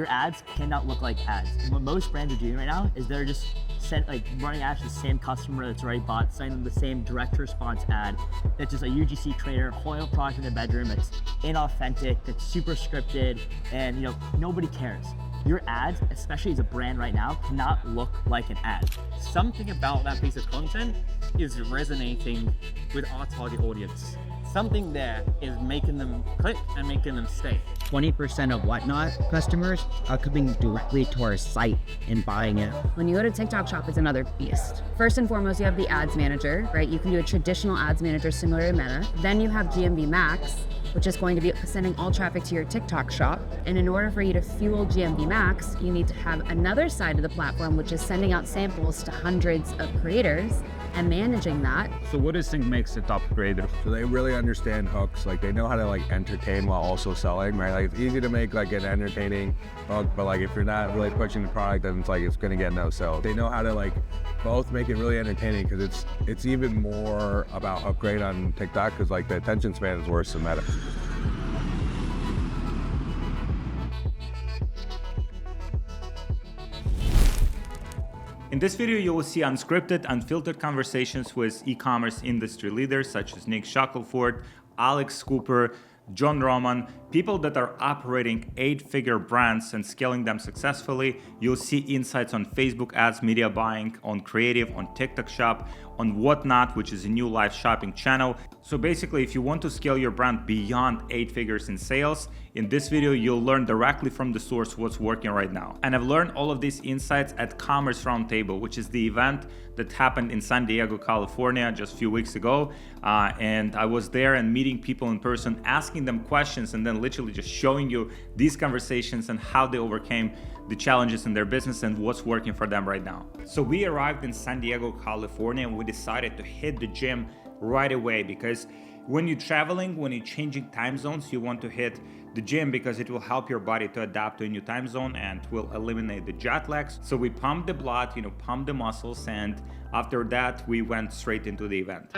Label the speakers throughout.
Speaker 1: Your ads cannot look like ads. And what most brands are doing right now is they're just running ads to the same customer that's already bought, sending them the same direct response ad that's just a UGC creator holding a product in their bedroom that's inauthentic, that's super scripted, and nobody cares. Your ads, especially as a brand right now, cannot look like an ad.
Speaker 2: Something about that piece of content is resonating with our target audience. Something there is making them click and making them stay.
Speaker 3: 20% of Whatnot customers are coming directly to our site and buying it.
Speaker 4: When you go to TikTok Shop, it's another beast. First and foremost, you have the ads manager, right? You can do a traditional ads manager similar to Meta. Then you have GMV Max, which is going to be sending all traffic to your TikTok shop. And in order for you to fuel GMV Max, you need to have another side of the platform, which is sending out samples to hundreds of creators and managing that.
Speaker 5: So what do you think makes a top creator?
Speaker 6: So they really understand hooks. Like they know how to entertain while also selling, right? Like it's easy to make an entertaining hook, but if you're not really pushing the product, then it's gonna get no sell. They know how to both make it really entertaining, because it's even more about hook rate on TikTok, because the attention span is worse than Meta.
Speaker 5: In this video, you will see unscripted, unfiltered conversations with e-commerce industry leaders such as Nick Shackelford, Alex Cooper, John Roman, people that are operating 8-figure brands and scaling them successfully. You'll see insights on Facebook ads, media buying, on creative, on TikTok Shop, on Whatnot, which is a new live shopping channel. So basically, if you want to scale your brand beyond 8 figures in sales, in this video, you'll learn directly from the source what's working right now. And I've learned all of these insights at Commerce Roundtable, which is the event that happened in San Diego, California, just a few weeks ago. And I was there and meeting people in person, asking them questions, and then literally just showing you these conversations and how they overcame the challenges in their business and what's working for them right now. So we arrived in San Diego, California, and we decided to hit the gym right away, because when you're traveling, when you're changing time zones, you want to hit the gym because it will help your body to adapt to a new time zone and will eliminate the jet lags. So we pumped the blood, pumped the muscles, and after that, we went straight into the event.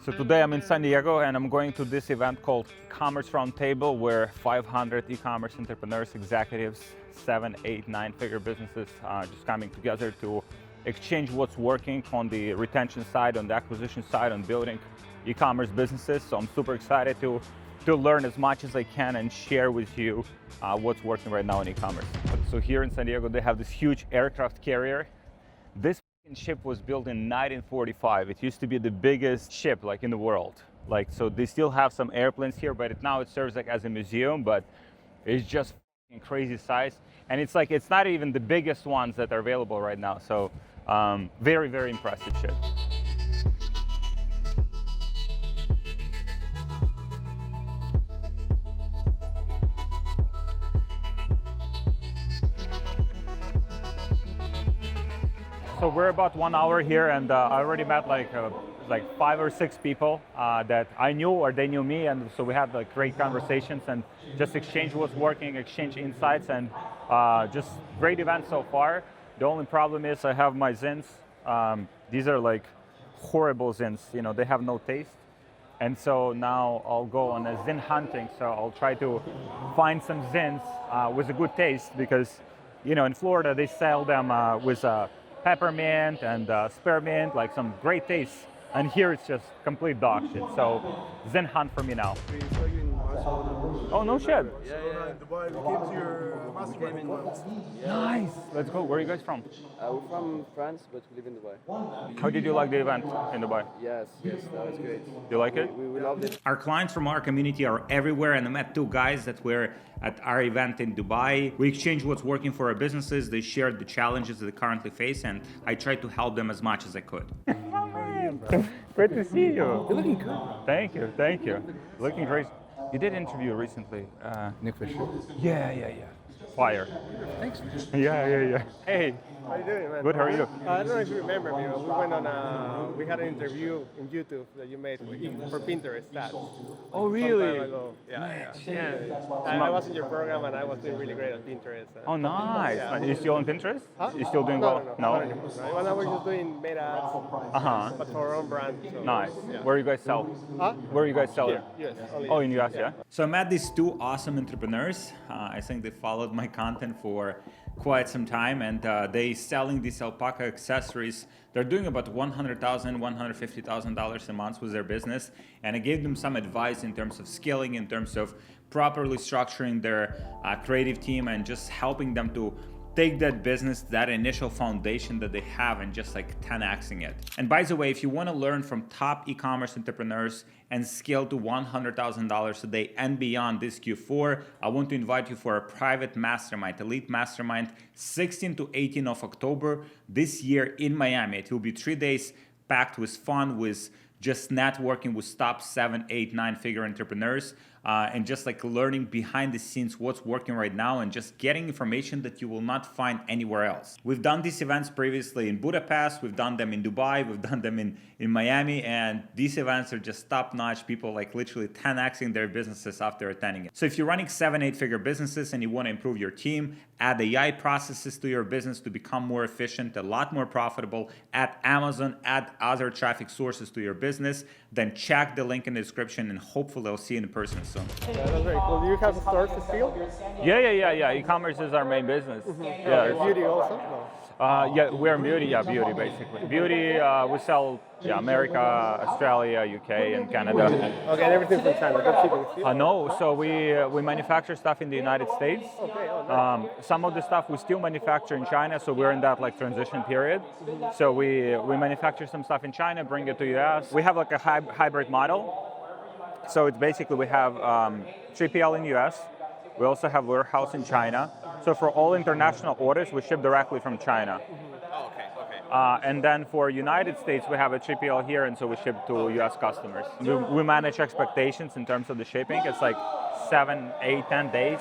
Speaker 5: So today I'm in San Diego and I'm going to this event called Commerce Roundtable, where 500 e-commerce entrepreneurs, executives, 7, 8, 9-figure businesses just coming together to exchange what's working on the retention side, on the acquisition side, on building e-commerce businesses. So I'm super excited to learn as much as I can and share with you what's working right now in e-commerce. So here in San Diego, they have this huge aircraft carrier. This ship was built in 1945. It used to be the biggest ship in the world. So they still have some airplanes here, but now it serves as a museum, but it's just crazy size. And it's not even the biggest ones that are available right now. So very, very impressive ship. So we're about 1 hour here, and I already met 5 or 6 people that I knew or they knew me, and so we had great conversations and just exchange what's working, exchange insights, and just great event so far. The only problem is I have my zins. These are horrible zins. They have no taste, and so now I'll go on a zin hunting. So I'll try to find some zins with a good taste, because in Florida they sell them with peppermint and spearmint, some great taste. And here it's just complete dog shit. So zen hunt for me now. Oh, no shit.
Speaker 7: Yeah. Dubai, we came to your mastermind once.
Speaker 5: Nice. Let's go. Where are you guys from?
Speaker 8: We're from France, but we live in Dubai.
Speaker 5: How did you like the event in Dubai?
Speaker 8: Yes, that was great.
Speaker 5: You like it?
Speaker 8: We loved it.
Speaker 5: Our clients from our community are everywhere, and I met 2 guys that were at our event in Dubai. We exchanged what's working for our businesses. They shared the challenges that they currently face, and I tried to help them as much as I could. Great to see you.
Speaker 8: You're looking good.
Speaker 5: Thank you. Looking great. You did interview recently.
Speaker 8: Nick Fisher.
Speaker 5: Yeah. Fire.
Speaker 8: Thanks.
Speaker 5: Yeah. Hey,
Speaker 7: How you doing, man?
Speaker 5: Good, how are you?
Speaker 7: I don't know if you remember me, but we went on we had an interview in YouTube that you made for Pinterest stats.
Speaker 5: Oh,
Speaker 7: Some
Speaker 5: really?
Speaker 7: time ago. Yeah. I was in your program and I was doing really great at Pinterest.
Speaker 5: Oh, nice.
Speaker 7: Yeah.
Speaker 5: Are you still on Pinterest?
Speaker 7: Huh?
Speaker 5: You still doing
Speaker 7: No,
Speaker 5: well?
Speaker 7: not anymore. Well, now we're just doing meta ads,
Speaker 5: Uh-huh.
Speaker 7: but for our own brand. So,
Speaker 5: Nice.
Speaker 7: Yeah.
Speaker 5: Where you guys sell?
Speaker 7: Huh?
Speaker 5: Where you guys sell?
Speaker 7: Here, yes. Only
Speaker 5: Oh,
Speaker 7: yes.
Speaker 5: in US, yeah? So I met these two awesome entrepreneurs. I think they followed my content for quite some time, and they selling these alpaca accessories. They're doing about $100,000, $150,000 a month with their business. And I gave them some advice in terms of scaling, in terms of properly structuring their creative team, and just helping them to take that business, that initial foundation that they have, and just like 10xing it. And by the way, if you want to learn from top e-commerce entrepreneurs and scale to $100,000 a day and beyond this Q4, I want to invite you for a private mastermind, elite mastermind, 16 to 18 of October this year in Miami. It will be 3 days packed with fun, with just networking with top 7, 8, 9-figure entrepreneurs, and just like learning behind the scenes what's working right now, and just getting information that you will not find anywhere else. We've done these events previously in Budapest, we've done them in Dubai, we've done them in Miami, and these events are just top notch. People like literally 10xing their businesses after attending it. So if you're running 7, 8-figure businesses and you want to improve your team, add AI processes to your business to become more efficient, a lot more profitable, add Amazon, add other traffic sources to your business, then check the link in the description, and hopefully I'll see you in person soon.
Speaker 7: Yeah, that's very cool. Do you have stores still?
Speaker 5: Yeah. E-commerce is our main business.
Speaker 7: Yeah. Beauty also? No.
Speaker 5: Yeah, we're beauty, basically. Beauty, we sell, America, Australia, UK, and Canada.
Speaker 7: Okay, and everything from China. That's shipping still?
Speaker 5: No, so we manufacture stuff in the United States.
Speaker 7: Okay, nice.
Speaker 5: Some of the stuff we still manufacture in China, so we're in that like transition period. So we manufacture some stuff in China, bring it to US. We have like a hybrid model. So it's basically we have 3PL in US. We also have warehouse in China. So for all international orders, we ship directly from China. And then for United States, we have a 3PL here, and so we ship to US customers. We manage expectations in terms of the shipping. It's like 7, 8, 10 days.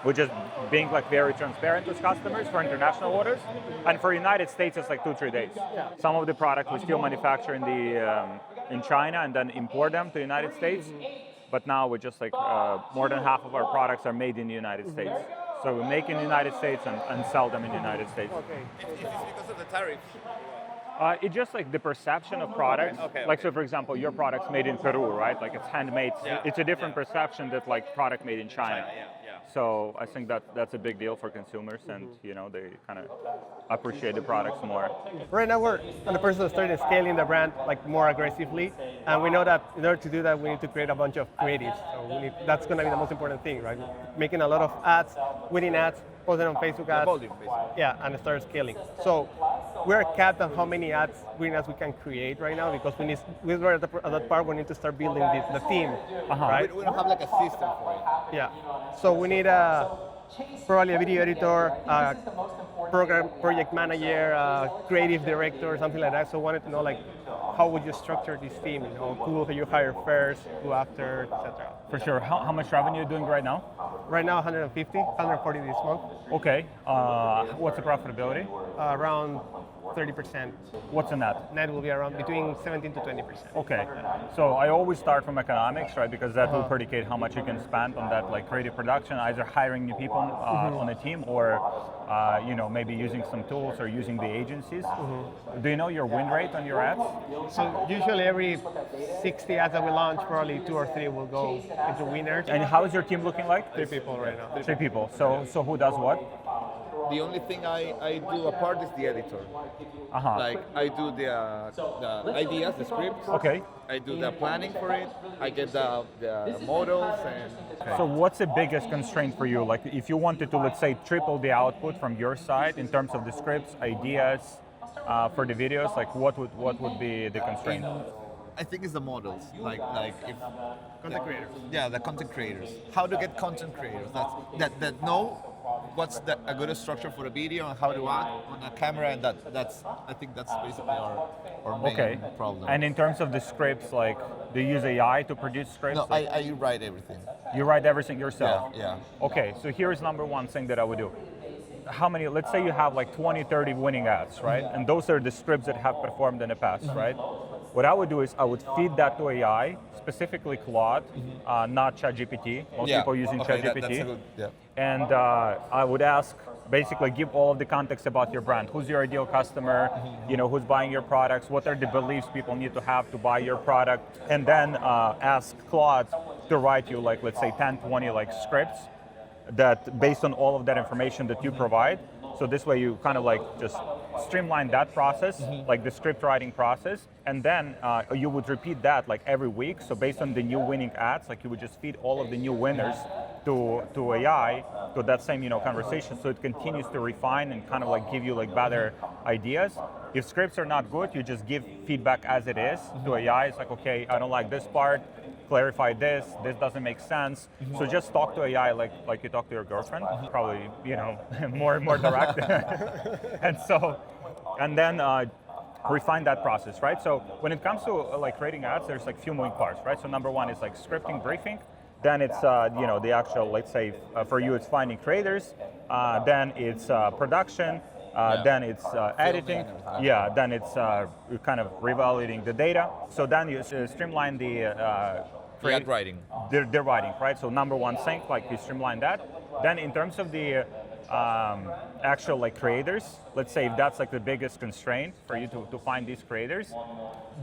Speaker 5: We're just being like very transparent with customers for international orders. And for United States, it's like 2-3 days. Some of the products we still manufacture in China and then import them to the United States. But now we're just like more than half of our products are made in the United States. So we make in the United States and sell them in the United States.
Speaker 7: Okay.
Speaker 9: It's because of the tariffs.
Speaker 5: It's just like the perception of products. Like, so for example, your product's made in Peru, right? Like it's handmade. It's a different perception that like product made in China. So I think that's a big deal for consumers, and they kind of appreciate the products more.
Speaker 7: Right now we're on the process of starting scaling the brand like more aggressively, and we know that in order to do that we need to create a bunch of creatives. So that's going to be the most important thing, right? Making a lot of ads, winning ads, posting on Facebook ads. Yeah, and start scaling. So we're capped on how many winning ads we can create right now, because we're at that part we need to start building the team, right?
Speaker 9: We don't have like a system for it.
Speaker 7: Yeah. So we need probably a video editor, project manager, creative director, something like that. So I wanted to know like how would you structure this team? Who will you hire first, who after, etc.
Speaker 5: For sure. How much revenue are you doing right now?
Speaker 7: Right now 150, 140 this month.
Speaker 5: Okay. What's the profitability?
Speaker 7: Around 30%.
Speaker 5: What's the net?
Speaker 7: Net will be around between 17 to 20%.
Speaker 5: Okay, so I always start from economics, right? Because that will predicate how much you can spend on that, like creative production, either hiring new people on a team, or maybe using some tools or using the agencies. Do you know your win rate on your ads?
Speaker 7: So usually every 60 ads that we launch, probably 2 or 3 will go into winners.
Speaker 5: And how is your team looking like?
Speaker 7: 3 people right now.
Speaker 5: 3 people. So who does what?
Speaker 9: The only thing I do apart is the editor. Like I do the ideas, the scripts.
Speaker 5: Okay.
Speaker 9: I do the planning for it. I get the models and.
Speaker 5: So what's the biggest constraint for you? Like if you wanted to, let's say, triple the output from your side in terms of the scripts, ideas, for the videos, like what would be the constraint?
Speaker 9: I think it's the models, like if
Speaker 7: Content creators.
Speaker 9: Yeah, the content creators. How to get content creators that know what's a good structure for a video and how to act on a camera, and I think that's basically our main problem.
Speaker 5: And in terms of the scripts, like do you use AI to produce scripts?
Speaker 9: No, I write everything.
Speaker 5: You write everything yourself?
Speaker 9: Yeah.
Speaker 5: Okay, so here's number one thing that I would do. how many, let's say you have like 20, 30 winning ads, right? And those are the scripts that have performed in the past, right? What I would do is I would feed that to AI, specifically Claude, not ChatGPT. Most people using ChatGPT.
Speaker 9: That's a good, yeah.
Speaker 5: And I would ask, basically give all of the context about your brand. Who's your ideal customer? You know, who's buying your products? What are the beliefs people need to have to buy your product? And then ask Claude to write you like, let's say 10, 20 like scripts that based on all of that information that you provide. So this way you kind of like just streamline that process, like the script writing process, and then you would repeat that like every week. So based on the new winning ads, like you would just feed all of the new winners to AI, to that same conversation, so it continues to refine and kind of like give you like better ideas. If scripts are not good, you just give feedback as it is to AI. It's like, okay, I don't like this part, clarify this doesn't make sense. So just talk to AI like you talk to your girlfriend, probably more direct. and then refine that process, right? So when it comes to like creating ads, there's like few moving parts, right? So number one is like scripting, briefing. Then it's the actual, let's say for you it's finding creators. Then it's production. Then it's editing. Yeah. Then it's kind of reevaluating the data. So then you streamline the
Speaker 9: ad writing.
Speaker 5: The writing, right? So number one sync, like you streamline that. Then in terms of the actual like creators, let's say if that's like the biggest constraint for you to find these creators,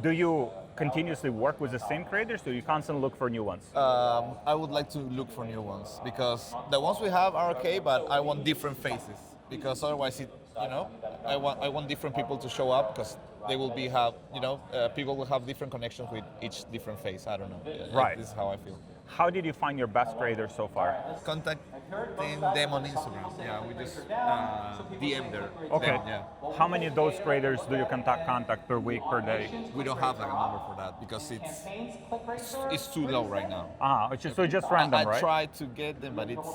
Speaker 5: do you continuously work with the same creators? Do you constantly look for new ones?
Speaker 9: I would like to look for new ones because the ones we have are okay, but I want different faces because otherwise I want different people to show up because they will people will have different connections with each different face. I don't know.
Speaker 5: Right.
Speaker 9: This is how I feel.
Speaker 5: How did you find your best creators so far?
Speaker 9: Contacting them on Instagram. Yeah, we just DM there.
Speaker 5: Okay.
Speaker 9: Them, yeah.
Speaker 5: How many of those creators do you contact per week, per day?
Speaker 9: We don't have like a number for that because it's too low right now.
Speaker 5: So just random,
Speaker 9: I
Speaker 5: right?
Speaker 9: try to get them, but it's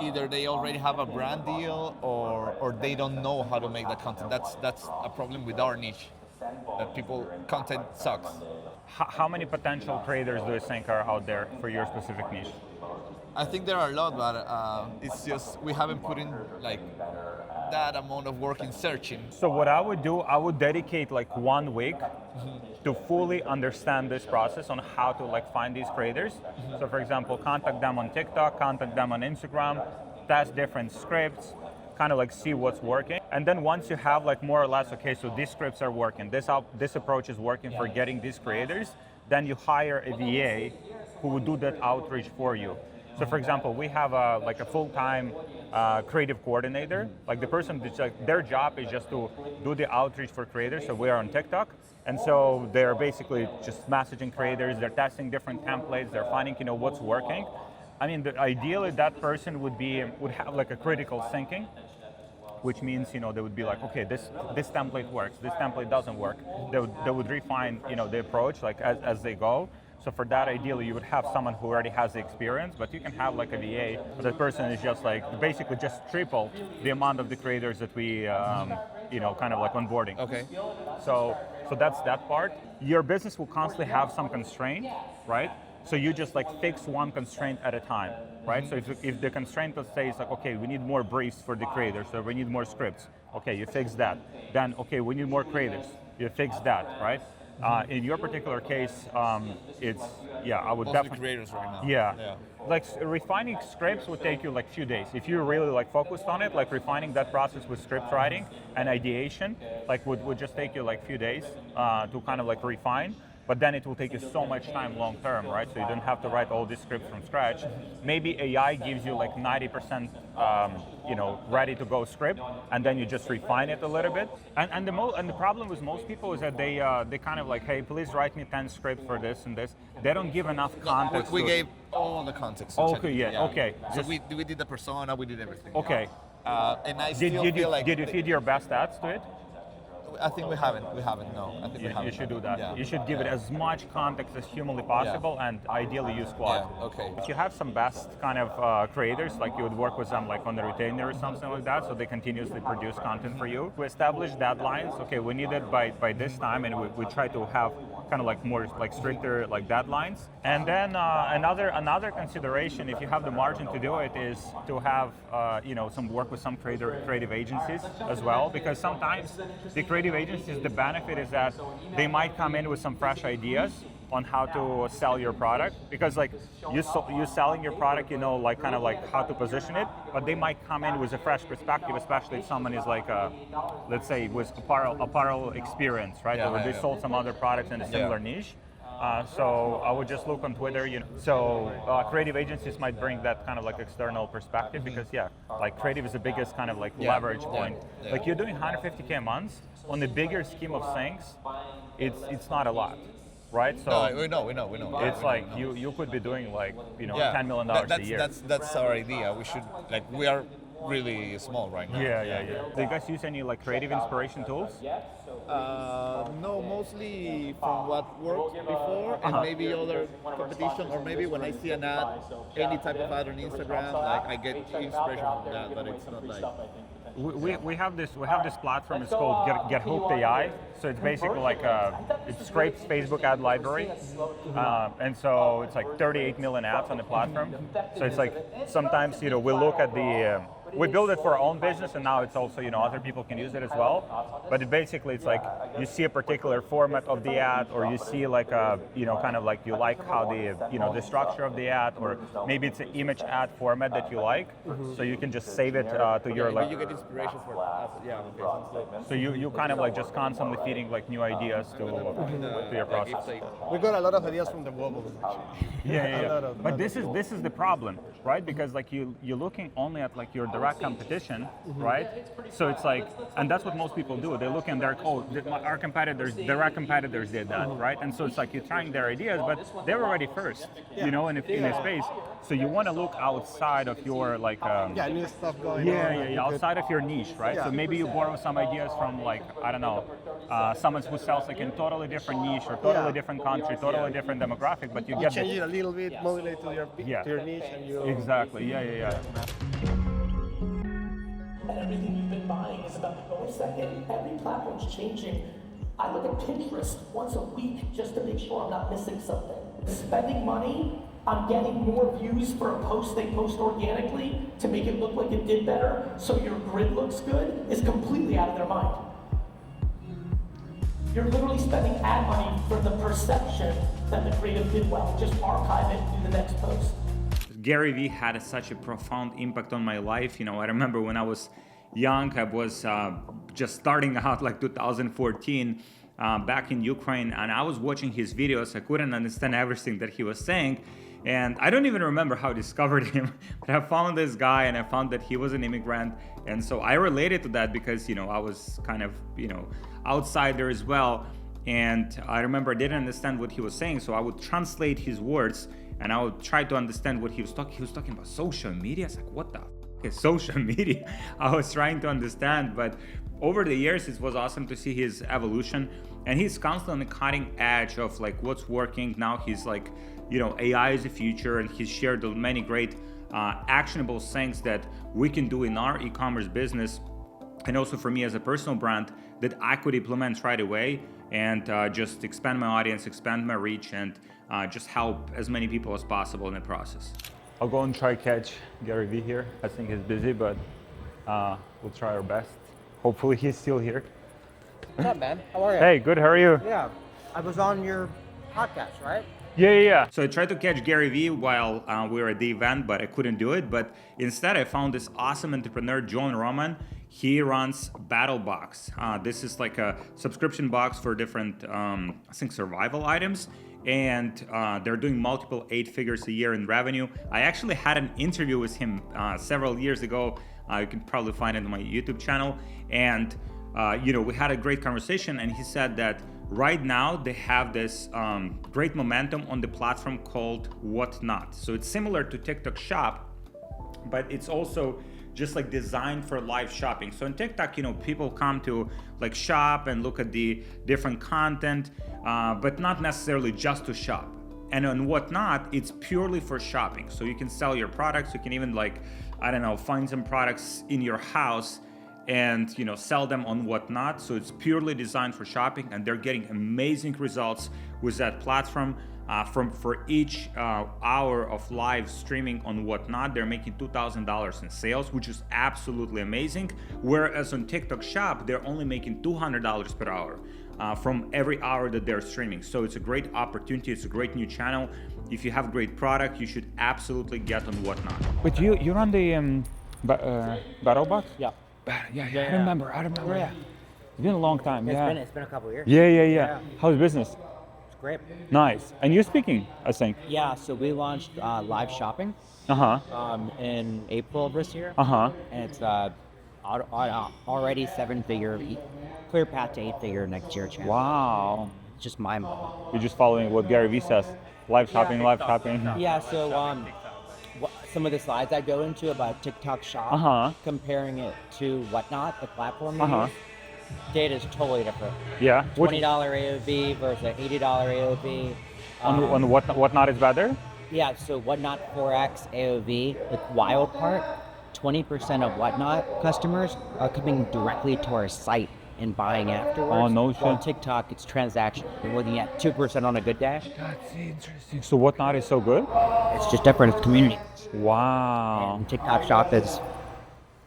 Speaker 9: either they already have a brand deal or they don't know how to make that content. That's a problem with our niche. That content sucks.
Speaker 5: How many potential creators do you think are out there for your specific niche?
Speaker 9: I think there are a lot, but it's just we haven't put in like that amount of work in searching.
Speaker 5: So what I would do, I would dedicate like 1 week to fully understand this process on how to like find these creators. So for example, contact them on TikTok, contact them on Instagram, test different scripts, kind of like see what's working. And then once you have like more or less, okay, so these scripts are working, this approach is working for getting these creators, then you hire a VA who will do that outreach for you. So for example, we have a full-time creative coordinator. Like the person, their job is just to do the outreach for creators. So we are on TikTok. And so they're basically just messaging creators, they're testing different templates, they're finding what's working. I mean, ideally that person would have like a critical thinking, which means they would be like, okay, this template works, this template doesn't work. They would refine the approach like as they go. So for that, ideally, you would have someone who already has the experience, but you can have like a VA. That person is just like basically just triple the amount of the creators that we kind of like onboarding.
Speaker 9: Okay.
Speaker 5: So that's that part. Your business will constantly have some constraint, right? So you just like fix one constraint at a time, right? So if the constraint, let's say, is like, okay, we need more briefs for the creators, so we need more scripts. Okay, you fix that. Then, okay, we need more creators. You fix that, right? In your particular case, I would
Speaker 9: mostly
Speaker 5: definitely
Speaker 9: creators right now.
Speaker 5: Yeah. Like refining scripts would take you like few days. If you're really like focused on it, like refining that process with script writing and ideation, like would just take you like few days to kind of like refine. But then it will take you so much time long term, right? So you don't have to write all these scripts from scratch. Maybe AI gives you like 90% ready to go script, and then you just refine it a little bit. And the problem with most people is that they kind of like, hey, please write me 10 scripts for this and this. They don't give enough context.
Speaker 9: We gave all the context.
Speaker 5: Okay, yeah, okay.
Speaker 9: So we did the persona, we did everything.
Speaker 5: Okay.
Speaker 9: And I still feel like
Speaker 5: did you feed your best ads to it?
Speaker 9: I think we haven't. No, I think we haven't.
Speaker 5: You should do that.
Speaker 9: Yeah.
Speaker 5: You should give it as much context as humanly possible, and ideally use Quad.
Speaker 9: Yeah. Okay.
Speaker 5: If you have some best kind of creators, like you would work with them like on the retainer or something like that, so they continuously produce content for you. We establish deadlines. Okay, we need it by this time, and we try to have kind of like more like stricter like deadlines. And then another consideration, if you have the margin to do it, is to have some work with some creative agencies as well, because sometimes the creative agencies, the benefit is that they might come in with some fresh ideas on how to sell your product, because like you selling your product, like kind of like how to position it, but they might come in with a fresh perspective, especially if someone is like let's say with apparel experience, right? Or they sold some other products in a similar niche. So I would just look on Twitter, So creative agencies might bring that kind of like external perspective, because like creative is the biggest kind of like leverage point. Like you're doing 150K a month on the bigger scheme of things, it's not a lot. Right, so
Speaker 9: no, we know.
Speaker 5: It's you could be doing like $10 million a year.
Speaker 9: That's our idea. We are really small right now.
Speaker 5: Yeah. Do you guys use any like creative inspiration tools?
Speaker 9: No, mostly from what worked before, and maybe other competition, or maybe when I see an ad, any type of ad on Instagram, like I get inspiration from that, but it's not like.
Speaker 5: We have this platform. It's called Get Hooked AI. So it's basically like it scrapes Facebook ad library, and so it's like 38 million ads on the platform. So it's like sometimes we look at we build it for our own business, and now it's also other people can use it as well. But it's like you see a particular format of the ad, or you see like kind of like you like how the structure of the ad, or maybe it's an image ad format that you like, so you can just save it to your like.
Speaker 9: You get inspiration for that.
Speaker 5: So you kind of like just constantly feeding like new ideas to your process.
Speaker 7: We got a lot of ideas from the wobble, actually.
Speaker 5: Yeah. But this is the problem, right? Because like you're looking only at like your direct competition, right? So it's like, and that's what most people do. They look and they're our competitors, direct competitors did that, right? And so it's like you're trying their ideas, but they're already first, in a space. So you want to look outside of your like
Speaker 7: new stuff going on.
Speaker 5: Yeah, outside of your niche, right? So maybe you borrow some ideas from like, I don't know, someone who sells like in totally different niche or totally different country, totally different demographic, but you get
Speaker 7: change it a little bit, modulate to your niche, and you
Speaker 5: exactly. Yeah.
Speaker 10: And everything you've been buying is about to go a second. Every platform's changing. I look at Pinterest once a week just to make sure I'm not missing something. Spending money on getting more views for a post they post organically to make it look like it did better so your grid looks good is completely out of their mind. You're literally spending ad money for the perception that the creative did well. Just archive it and do the next post.
Speaker 5: Gary Vee had such a profound impact on my life. I remember when I was young, I was just starting out like 2014 back in Ukraine, and I was watching his videos. I couldn't understand everything that he was saying, and I don't even remember how I discovered him, but I found this guy and I found that he was an immigrant, and so I related to that because I was kind of outsider as well, and I remember I didn't understand what he was saying, so I would translate his words and I would try to understand what he was talking. He was talking about social media. It's like, what the is social media? I was trying to understand, but over the years, it was awesome to see his evolution, and he's constantly cutting edge of like what's working. Now he's like, AI is the future, and he's shared many great actionable things that we can do in our e-commerce business, and also for me as a personal brand that I could implement right away and just expand my audience, expand my reach, and just help as many people as possible in the process. I'll go and try catch Gary Vee here. I think he's busy, but we'll try our best. Hopefully he's still here.
Speaker 11: What's up, man? How are you?
Speaker 5: Hey, good, how are you?
Speaker 11: Yeah, I was on your podcast, right?
Speaker 5: Yeah. So I tried to catch Gary Vee while we were at the event, but I couldn't do it. But instead, I found this awesome entrepreneur, John Roman. He runs Battle Box. This is like a subscription box for different, I think, survival items. And they're doing multiple 8 figures a year in revenue. I actually had an interview with him several years ago. You can probably find it on my YouTube channel. And we had a great conversation, and he said that right now they have this great momentum on the platform called Whatnot. So it's similar to TikTok Shop, but it's also just like designed for live shopping. So on TikTok, people come to like shop and look at the different content, but not necessarily just to shop. And on Whatnot, it's purely for shopping. So you can sell your products. You can even find some products in your house and sell them on Whatnot. So it's purely designed for shopping, and they're getting amazing results with that platform. For each hour of live streaming on Whatnot, they're making $2,000 in sales, which is absolutely amazing. Whereas on TikTok Shop, they're only making $200 per hour from every hour that they're streaming. So it's a great opportunity. It's a great new channel. If you have great product, you should absolutely get on Whatnot.
Speaker 12: But you run the Battle Box?
Speaker 11: Yeah.
Speaker 12: Yeah. I remember.
Speaker 11: Yeah.
Speaker 12: It's been a long time.
Speaker 11: It's been a couple of years.
Speaker 12: Yeah. How's business?
Speaker 11: It's great.
Speaker 12: Nice. And you're speaking, I think.
Speaker 11: Yeah, so we launched live shopping in April of this year. And it's already 7-figure, clear path to 8-figure next year channel.
Speaker 12: Wow.
Speaker 11: It's just my model.
Speaker 12: You're just following what Gary Vee says. Live shopping.
Speaker 11: Yeah, so some of the slides I go into about TikTok Shop, comparing it to Whatnot, the platform we use, data is totally different.
Speaker 12: Yeah.
Speaker 11: $20 AOV versus $80 AOV.
Speaker 12: On Whatnot is better?
Speaker 11: Yeah, so Whatnot 4X AOV, the wild part, 20% of Whatnot customers are coming directly to our site and buying afterwards.
Speaker 12: Oh, no shit.
Speaker 11: On TikTok, it's transactional. We're looking at 2% on a good day.
Speaker 12: That's interesting. So Whatnot is so good?
Speaker 11: It's just different. It's community.
Speaker 12: Wow.
Speaker 11: And TikTok Shop is,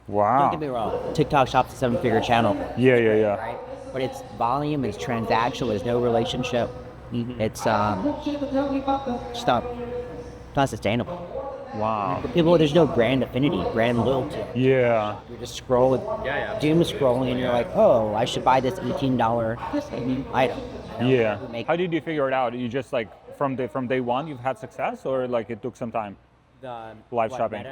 Speaker 12: wow.
Speaker 11: don't get me wrong, TikTok Shop's a 7-figure channel.
Speaker 12: Yeah.
Speaker 11: Right? But it's volume, it's transactional, there's no relationship. It's just not sustainable.
Speaker 12: Wow.
Speaker 11: People, there's no brand affinity, brand loyalty.
Speaker 12: Yeah.
Speaker 11: You just scroll with doom scrolling and you're like, oh, I should buy this $18 item.
Speaker 12: Yeah. How did you figure it out? You just like from day one you've had success, or like it took some time? Live shopping.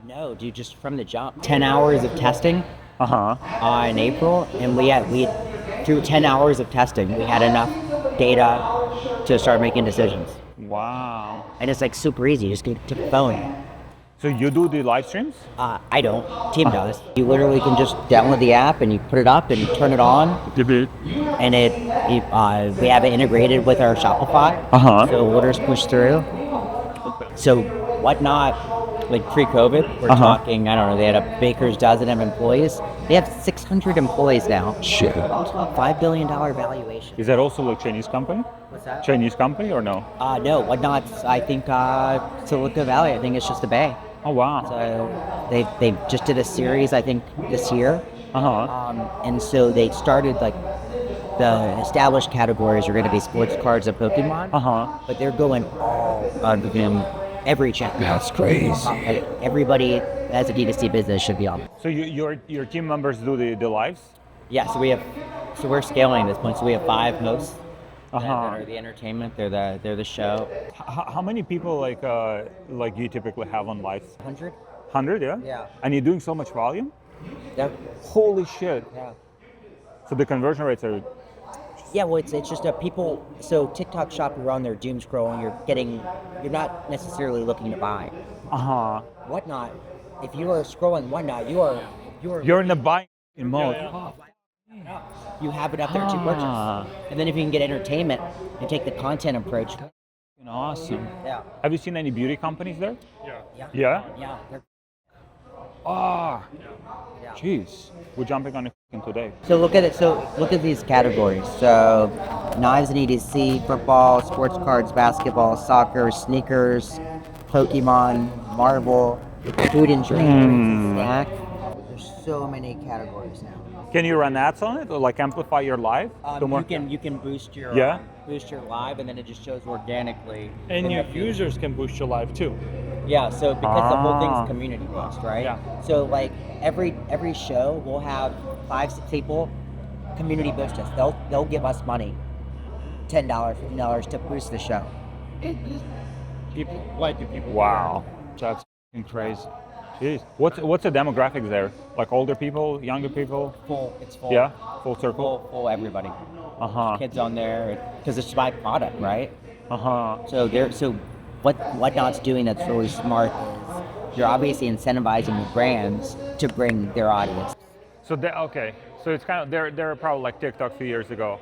Speaker 11: No, dude, just from the jump. 10 hours of testing in April, and we through 10 hours of testing, we had enough data to start making decisions.
Speaker 12: Wow.
Speaker 11: And it's like super easy, just get to the phone.
Speaker 12: So you do the live streams?
Speaker 11: I don't. Team does. You literally can just download the app and you put it up and you turn it on. And we have it integrated with our Shopify. So orders push through. So Whatnot, like pre-COVID, we're talking, I don't know, they had a baker's dozen of employees. They have 600 employees now.
Speaker 12: Shit.
Speaker 11: $5 billion valuation.
Speaker 12: Is that also like Chinese company?
Speaker 11: What's that?
Speaker 12: Chinese company or no?
Speaker 11: No, Whatnot's, I think, Silicon Valley. I think it's just the Bay.
Speaker 12: Oh, wow.
Speaker 11: So they just did a series, I think, this year. And so they started like the established categories are going to be sports cards and Pokemon. But they're going all on every channel.
Speaker 12: That's crazy.
Speaker 11: Everybody that has a D2C business should be on.
Speaker 12: So your team members do the lives?
Speaker 11: Yeah. So we're scaling at this point. So we have 5 hosts. That are the entertainment. They're the show.
Speaker 12: How many people like you typically have on lives?
Speaker 11: 100.
Speaker 12: 100, yeah.
Speaker 11: Yeah.
Speaker 12: And you're doing so much volume?
Speaker 11: Yeah.
Speaker 12: Holy shit.
Speaker 11: Yeah.
Speaker 12: So the conversion rates are.
Speaker 11: Yeah, well, it's just people. So TikTok Shop, you're on there doom scrolling. You're not necessarily looking to buy. Whatnot. If you are scrolling Whatnot,
Speaker 12: you're in the buying mode.
Speaker 11: You have it up there to purchase. And then if you can get entertainment and take the content approach.
Speaker 12: Awesome.
Speaker 11: Yeah.
Speaker 12: Have you seen any beauty companies there?
Speaker 11: Yeah.
Speaker 12: Yeah?
Speaker 11: Yeah.
Speaker 12: Jeez. We're jumping on it today.
Speaker 11: So look at it. So look at these categories. So knives and EDC, football, sports cards, basketball, soccer, sneakers, Pokemon, Marvel, food and drink, snack. There's so many categories now.
Speaker 12: Can you run ads on it or like amplify your live?
Speaker 11: You can boost your live, and then it just shows organically.
Speaker 13: And your users can boost your live too.
Speaker 11: Yeah, so because the whole thing's community based, right?
Speaker 13: Yeah.
Speaker 11: So like every show we'll have 5-6 people community boost us. They'll give us money, $10, $15 to boost the show.
Speaker 13: People like people.
Speaker 12: Wow, that's crazy. Jeez. What's the demographics there? Like older people, younger people?
Speaker 11: It's full.
Speaker 12: Yeah, full circle.
Speaker 11: Full everybody. Kids on there because it's my product, right? So what Whatnot's doing that's really smart is you're obviously incentivizing the brands to bring their audience.
Speaker 12: So okay, so it's kind of they're probably like TikTok a few years ago.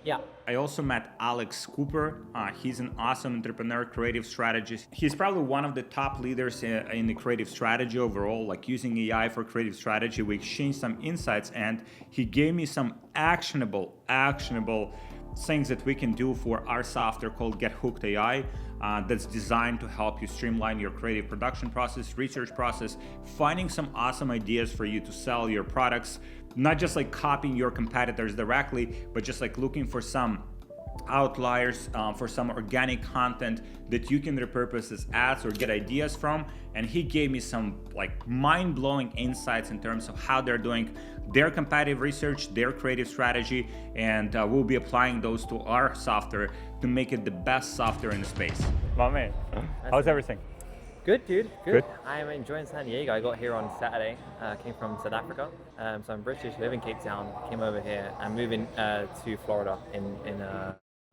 Speaker 1: Yeah.
Speaker 5: I also met Alex Cooper. He's an awesome entrepreneur, creative strategist. He's probably one of the top leaders in the creative strategy overall, like using AI for creative strategy. We exchanged some insights and he gave me some actionable things that we can do for our software called Get Hooked AI. That's designed to help you streamline your creative production process, research process, finding some awesome ideas for you to sell your products, not just like copying your competitors directly, but just like looking for some outliers, for some organic content that you can repurpose as ads or get ideas from. And he gave me some like mind-blowing insights in terms of how they're doing their competitive research, their creative strategy, and we'll be applying those to our software to make it the best software in the space.
Speaker 12: My man, how's everything?
Speaker 14: Good, dude.
Speaker 12: Good.
Speaker 14: I'm enjoying San Diego. I got here on Saturday. Came from South Africa. So I'm British, live in Cape Town. Came over here. I'm moving to Florida in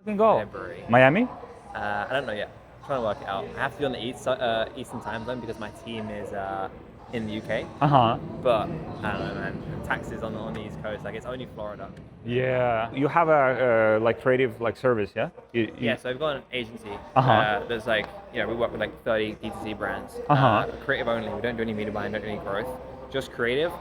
Speaker 14: February.
Speaker 12: Miami?
Speaker 14: I don't know yet. I'm trying to work it out. I have to be on the Eastern time zone because my team is in the UK. But I don't know, man. Taxes on the East Coast. Like it's only Florida.
Speaker 12: Yeah. You have a like creative like service, yeah?
Speaker 14: Yeah. So I've got an agency. There's like we work with like 30 D2C brands. Creative only. We don't do any media buying. Don't do any growth. Just creative.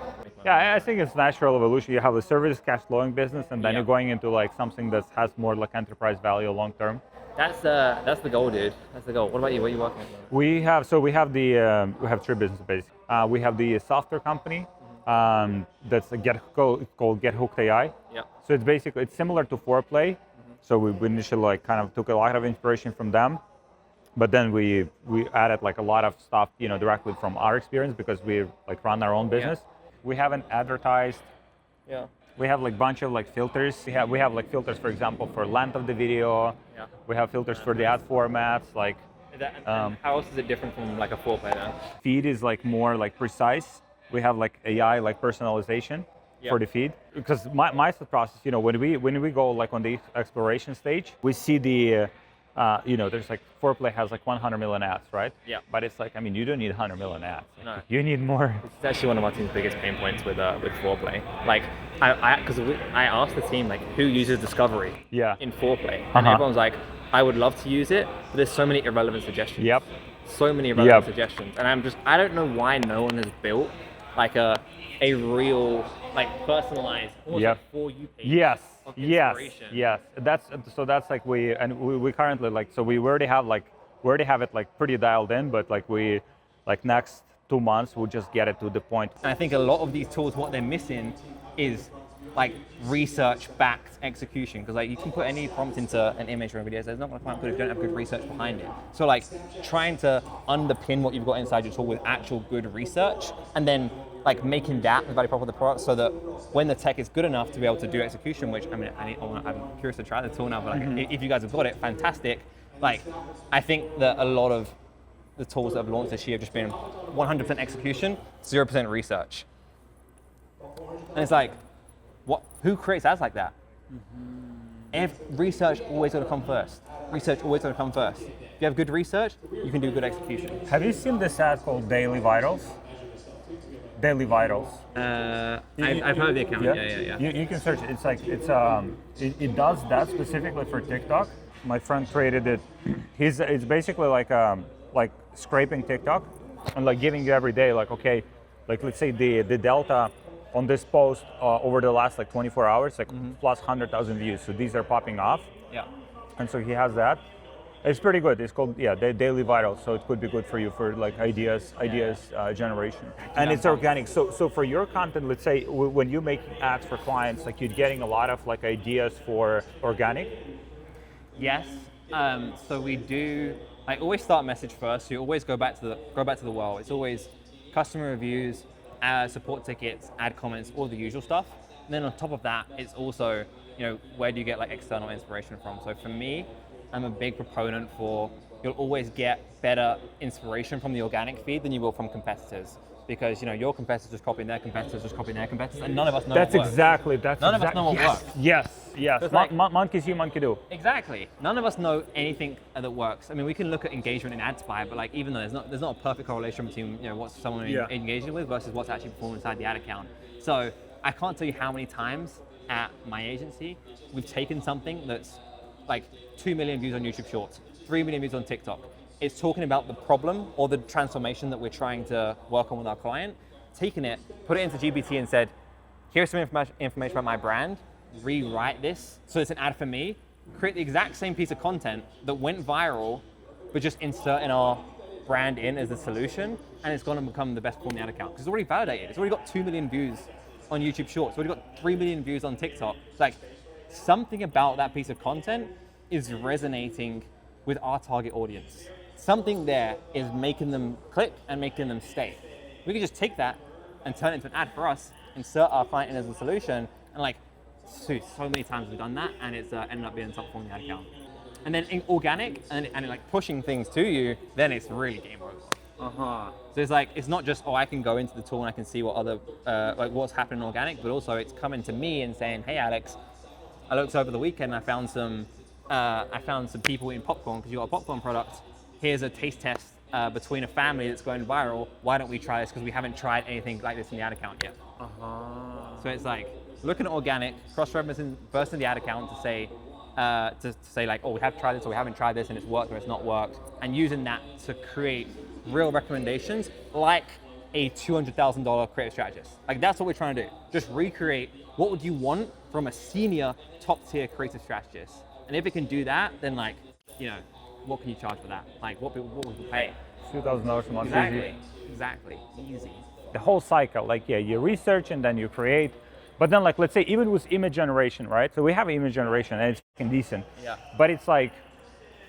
Speaker 12: Yeah, I think it's natural evolution. You have a service cash flowing business, and then you're going into like something that has more like enterprise value long term.
Speaker 14: That's the goal, dude. That's the goal. What about you? What are you working on?
Speaker 12: We have three businesses basically. We have the software company that's called Get Hooked AI.
Speaker 14: Yeah.
Speaker 12: So it's similar to Foreplay. So we initially like kind of took a lot of inspiration from them, but then we added like a lot of stuff directly from our experience because we like run our own business. We haven't advertised.
Speaker 14: Yeah.
Speaker 12: We have like bunch of like filters. We have like filters, for example, for length of the video.
Speaker 14: Yeah.
Speaker 12: We have filters for the ad formats. Like,
Speaker 14: how else is it different from like a Foreplay now?
Speaker 12: Feed is like more like precise. We have like AI like personalization for the feed. Because my process, when we go like on the exploration stage, we see the there's like Foreplay has like 100 million ads, right?
Speaker 14: Yeah.
Speaker 12: But it's like, I mean, you don't need 100 million ads.
Speaker 14: No.
Speaker 12: You need more.
Speaker 14: It's actually one of my team's biggest pain points with Foreplay. Like, I asked the team like who uses Discovery in Foreplay, and everyone's like, I would love to use it, but there's so many irrelevant suggestions.
Speaker 12: Yep.
Speaker 14: So many irrelevant suggestions, and I don't know why no one has built like a real like personalized almost like for you page.
Speaker 12: Yes.
Speaker 14: Of
Speaker 12: Yes.
Speaker 14: inspiration.
Speaker 12: That's like we currently like, so we already have it like pretty dialed in, but like we like next 2 months we'll just get it to the point.
Speaker 14: And I think a lot of these tools, what they're missing is like research-backed execution, because like you can put any prompt into an image or a video, it's not going to come out good if you don't have good research behind it. So like trying to underpin what you've got inside your tool with actual good research, and then like making that the value prop of the product, so that when the tech is good enough to be able to do execution, which I mean, I'm curious to try the tool now, but like, if you guys have got it, fantastic. Like, I think that a lot of the tools that have launched this year have just been 100% execution, 0% research. And it's like, who creates ads like that? If research always going to come first. Research always going to come first. If you have good research, you can do good execution.
Speaker 12: Have you seen this ad called Daily Vitals? Daily Vitals.
Speaker 14: I've heard of the account. Yeah.
Speaker 12: You can search it. It's like it does that specifically for TikTok. My friend created it. It's basically like scraping TikTok and like giving you every day like, okay, like let's say the delta on this post over the last like 24 hours, like plus 100,000 views. So these are popping off.
Speaker 14: Yeah.
Speaker 12: And so he has that. It's pretty good. It's called Daily Vital, so it could be good for you for like ideas generation. And it's organic. So for your content, let's say when you make ads for clients, like you're getting a lot of like ideas for organic.
Speaker 14: Yes. So we do. I always start a message first. So you always go back to the well. It's always customer reviews, support tickets, ad comments, all the usual stuff. And then on top of that, it's also where do you get like external inspiration from? So for me, I'm a big proponent for you'll always get better inspiration from the organic feed than you will from competitors. Because your competitors just copying their competitors, just copying their competitors, and none of us know
Speaker 12: That's
Speaker 14: what works.
Speaker 12: exactly.
Speaker 14: None of us know what works.
Speaker 12: Yes. Monkey see, monkey do.
Speaker 14: Exactly. None of us know anything that works. I mean, we can look at engagement in ad spy, but like even though there's not a perfect correlation between what someone engaging with versus what's actually performing inside the ad account. So I can't tell you how many times at my agency we've taken something that's like 2 million views on YouTube Shorts, 3 million views on TikTok. It's talking about the problem or the transformation that we're trying to work on with our client, taken it, put it into GPT and said, here's some information about my brand, rewrite this so it's an ad for me, create the exact same piece of content that went viral, but just insert in our brand in as a solution, and it's going to become the best performing ad account because it's already validated. It's already got 2 million views on YouTube Shorts. It's already got 3 million views on TikTok. It's like something about that piece of content is resonating with our target audience. Something there is making them click and making them stay. We can just take that and turn it into an ad for us, insert our client in as a solution, and like, so many times we've done that, and it's ended up being the top performing ad account. And then in organic, and like pushing things to you, then it's really game over. So it's like, it's not just, I can go into the tool and I can see what other, like what's happening in organic, but also it's coming to me and saying, hey Alex, I looked over the weekend and I found some people eating popcorn because you got a popcorn product. Here's a taste test between a family that's going viral. Why don't we try this? Because we haven't tried anything like this in the ad account yet. So it's like looking at organic, cross-referencing first in the ad account to say like, we have tried this or we haven't tried this and it's worked or it's not worked, and using that to create real recommendations like a $200,000 creative strategist. Like that's what we're trying to do. Just recreate what would you want from a senior top-tier creative strategist. And if it can do that, then like, what can you charge for that? Like, what would you pay?
Speaker 12: $2,000 a month.
Speaker 14: Exactly. Easy.
Speaker 12: The whole cycle, like, you research and then you create. But then, like, let's say even with image generation, right? So we have image generation and it's fucking decent.
Speaker 14: Yeah.
Speaker 12: But it's like,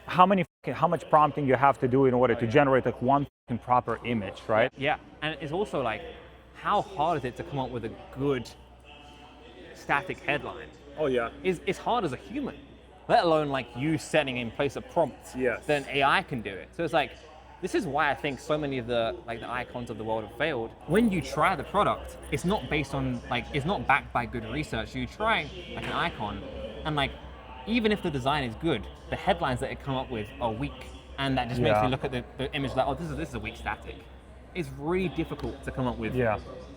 Speaker 12: how much prompting you have to do in order to generate like one proper image, right?
Speaker 14: Yeah. And it's also like, how hard is it to come up with a good static headline?
Speaker 12: Oh yeah.
Speaker 14: It's hard as a human. Let alone like you setting in place a prompt, then AI can do it. So it's like, this is why I think so many of the icons of the world have failed. When you try the product, it's not based on it's not backed by good research. You try like an icon, and like even if the design is good, the headlines that it come up with are weak, and that just makes me look at the image like, this is a weak static. It's really difficult to come up with.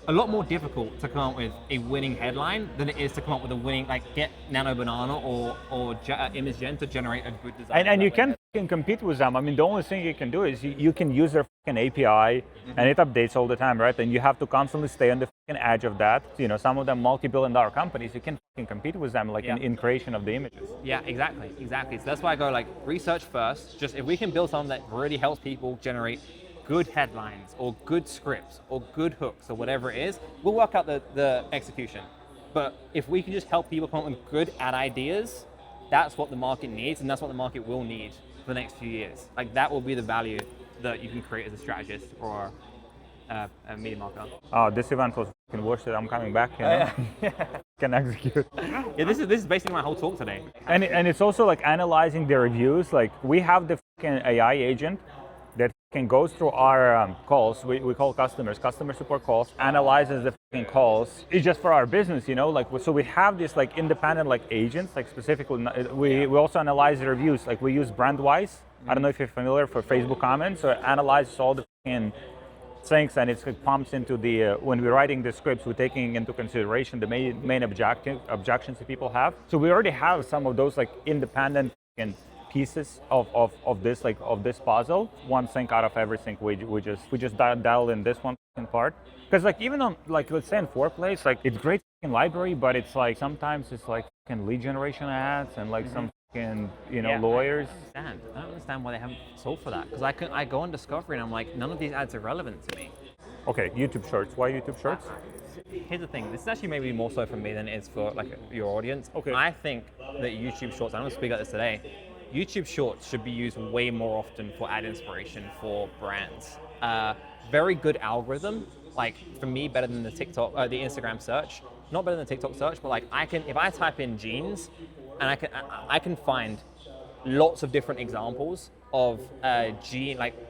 Speaker 14: A lot more difficult to come up with a winning headline than it is to come up with a winning, like get Nano Banana or Image Gen to generate a good design.
Speaker 12: And you can compete with them. I mean, the only thing you can do is you can use their API, and it updates all the time, right? And you have to constantly stay on the edge of that. Some of them multi-billion-dollar companies, you can compete with them like in creation of the images.
Speaker 14: Yeah, exactly. So that's why I go like research first. Just if we can build something that really helps people generate good headlines or good scripts or good hooks or whatever it is, we'll work out the execution. But if we can just help people come up with good ad ideas, that's what the market needs, and that's what the market will need for the next few years. Like that will be the value that you can create as a strategist or a media marketer.
Speaker 12: Oh, this event was fucking worth it. I'm coming back. Can execute.
Speaker 14: Yeah, this is basically my whole talk today.
Speaker 12: And it's also like analyzing the reviews. Like we have the AI agent that can go through our calls. We call customer support calls, analyzes the calls. It's just for our business, so we have this like independent like agents, like specifically, we also analyze the reviews. Like we use Brandwise. I don't know if you're familiar, for Facebook comments. So it analyzes all the things, and it pumps into the, when we're writing the scripts, we're taking into consideration the main objections that people have. So we already have some of those like independent pieces of this puzzle. One thing out of everything, we just dial in this one part. Because like even on like let's say in Foreplace, like it's great library, but it's like sometimes it's like lead generation ads and like some lawyers.
Speaker 14: I don't understand why they haven't solved for that. Because I go on Discovery and I'm like, none of these ads are relevant to me.
Speaker 12: Okay, YouTube Shorts. Why YouTube Shorts?
Speaker 14: Here's the thing. This is actually maybe more so for me than it is for like your audience.
Speaker 12: Okay.
Speaker 14: I think that YouTube Shorts, I'm going to speak about this today, YouTube Shorts should be used way more often for ad inspiration for brands. Very good algorithm, like for me, better than the the Instagram search. Not better than the TikTok search, but like if I type in jeans, and I can find lots of different examples of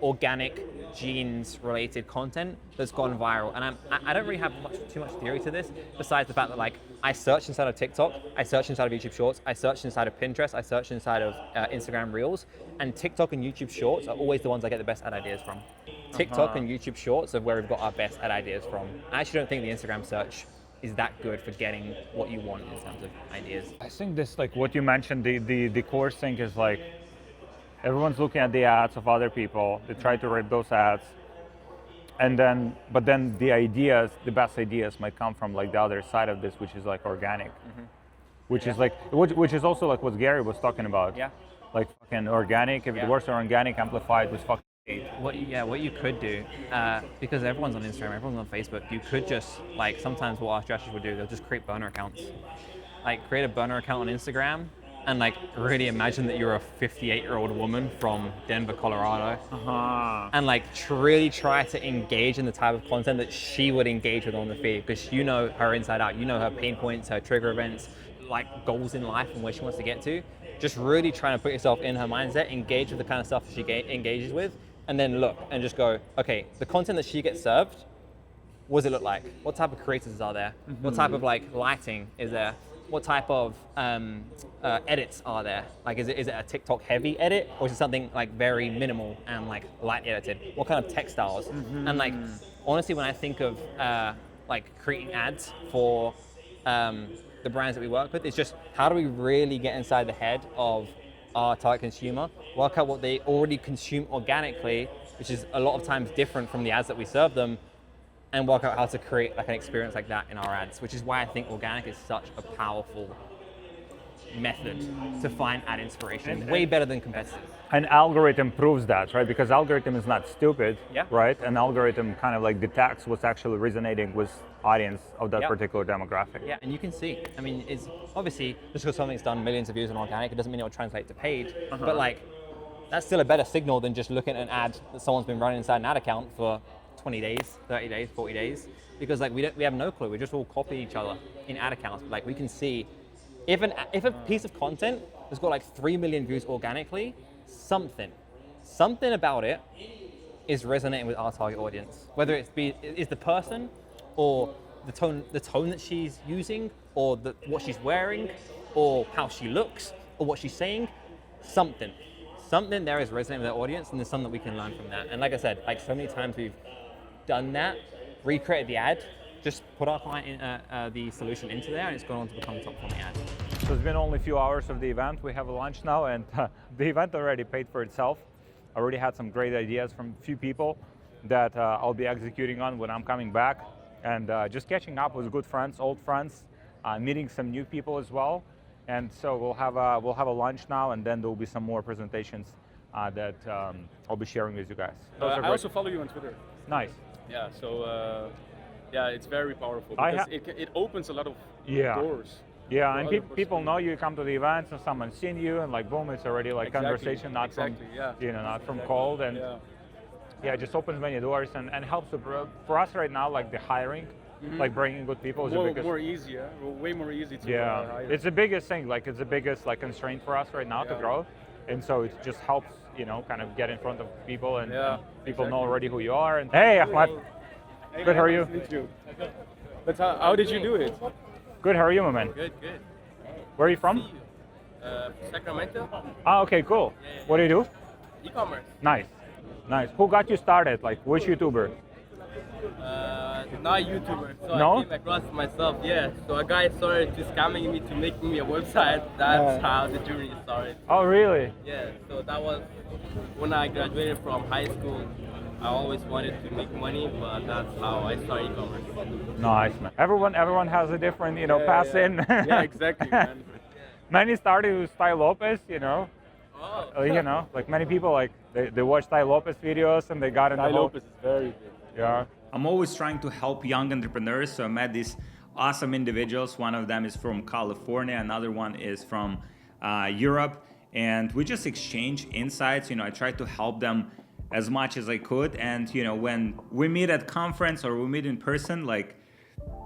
Speaker 14: organic genes related content that's gone viral. And I don't really have too much theory to this, besides the fact that I search inside of TikTok, I search inside of YouTube Shorts, I search inside of Pinterest, I search inside of Instagram Reels, and TikTok and YouTube Shorts are always the ones I get the best ad ideas from. TikTok and YouTube Shorts are where we've got our best ad ideas from. I actually don't think the Instagram search is that good for getting what you want in terms of ideas.
Speaker 12: I think this, what you mentioned, the course thing is everyone's looking at the ads of other people. They try to rip those ads, but then the best ideas might come from the other side of this, which is organic, which is also what Gary was talking about.
Speaker 14: Yeah.
Speaker 12: Fucking organic. If it works on organic, amplified with fucking.
Speaker 14: What you could do, because everyone's on Instagram, everyone's on Facebook, you could just sometimes what our strategists would do, they'll just create burner accounts. Create a burner account on Instagram and really imagine that you're a 58-year-old woman from Denver, Colorado, and really try to engage in the type of content that she would engage with on the feed, because you know her inside out, you know her pain points, her trigger events, goals in life and where she wants to get to. Just really trying to put yourself in her mindset, engage with the kind of stuff that she engages with, and then look and just go, okay, the content that she gets served, what does it look like? What type of creators are there? What type of lighting is there? What type of edits are there? Is it a TikTok heavy edit, or is it something very minimal and light edited? What kind of textiles? And honestly, when I think of creating ads for the brands that we work with, it's just how do we really get inside the head of our target consumer, work out what they already consume organically, which is a lot of times different from the ads that we serve them, and work out how to create an experience like that in our ads, which is why I think organic is such a powerful method to find ad inspiration, way better than competitive.
Speaker 12: An algorithm proves that, right? Because algorithm is not stupid, right? An algorithm kind of detects what's actually resonating with audience of that particular demographic.
Speaker 14: Yeah, and you can see. I mean, it's obviously just because something's done millions of views on organic, it doesn't mean it will translate to paid. But that's still a better signal than just looking at an ad that someone's been running inside an ad account for 20 days, 30 days, 40 days, because we have no clue. We just all copy each other in ad accounts. But we can see if a piece of content has got 3 million views organically, something about it is resonating with our target audience. Whether it's the person, or the tone that she's using, or what she's wearing, or how she looks, or what she's saying, something there is resonating with our audience, and there's something that we can learn from that. And like I said, so many times we've done that, recreated the ad, just put our client in, the solution into there, and it's gone on to become a top performing ad.
Speaker 12: So it's been only a few hours of the event. We have a lunch now, and the event already paid for itself. I already had some great ideas from a few people that I'll be executing on when I'm coming back, and just catching up with good friends, old friends, meeting some new people as well. And so we'll have a lunch now, and then there will be some more presentations that I'll be sharing with you guys.
Speaker 15: I also follow you on Twitter.
Speaker 12: Nice.
Speaker 15: Yeah, so it's very powerful because it opens a lot of doors.
Speaker 12: Yeah, and people know you come to the events, and someone's seen you, and boom, it's already conversation, not from not from cold, and it just opens many doors and helps for us right now, the hiring. Bringing good people is the biggest.
Speaker 15: Way more easy to hire.
Speaker 12: It's the biggest thing. It's the biggest constraint for us right now to grow, and so it just helps kind of get in front of people, and people know already who you are. And hey, Ahmad, good. How are you?
Speaker 15: Nice to meet you. But how did you do it?
Speaker 12: Good. How are you, my man?
Speaker 16: Good.
Speaker 12: Where are you from?
Speaker 16: Sacramento.
Speaker 12: Ah, okay, cool. What do you do?
Speaker 16: E-commerce.
Speaker 12: Nice. Who got you started? Which YouTuber?
Speaker 16: Not a YouTuber, so
Speaker 12: no?
Speaker 16: I came across myself, So a guy started just scamming me to make me a website. That's how the journey started.
Speaker 12: Oh, really?
Speaker 16: Yeah, so that was when I graduated from high school. I always wanted to make money, but that's how I started e-commerce.
Speaker 12: Nice, man. Everyone has a different, path in.
Speaker 15: Yeah, exactly, man.
Speaker 12: Many started with Ty Lopez,
Speaker 16: Oh.
Speaker 12: many people, they watch Ty Lopez videos and they got into
Speaker 15: Ty Lopez is very good.
Speaker 12: Yeah.
Speaker 5: I'm always trying to help young entrepreneurs, so I met these awesome individuals. One of them is from California, another one is from Europe, and we just exchange insights. I try to help them as much as I could, and when we meet at conference or we meet in person,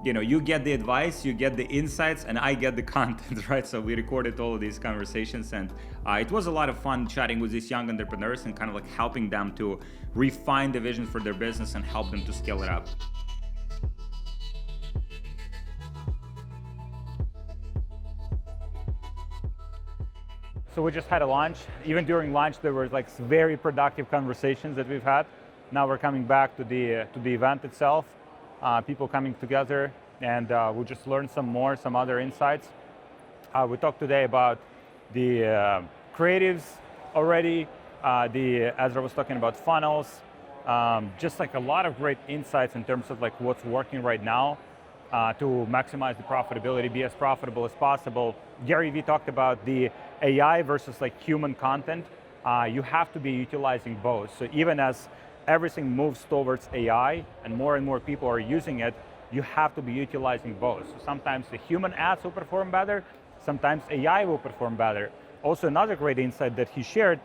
Speaker 5: you get the advice, you get the insights, and I get the content, right? So we recorded all of these conversations, and it was a lot of fun chatting with these young entrepreneurs and kind of like helping them to refine the vision for their business and help them to scale it up.
Speaker 12: So we just had a lunch. Even during lunch, there were like very productive conversations that we've had. Now we're coming back to the event itself. People coming together, and we just learned some other insights. We talked today about the creatives already. Ezra was talking about funnels. Just like a lot of great insights in terms of like what's working right now to maximize the profitability, be as profitable as possible. Gary Vee talked about the AI versus like human content. You have to be utilizing both. So even as everything moves towards AI and more people are using it, you have to be utilizing both. So sometimes the human ads will perform better, sometimes AI will perform better. Also, another great insight that he shared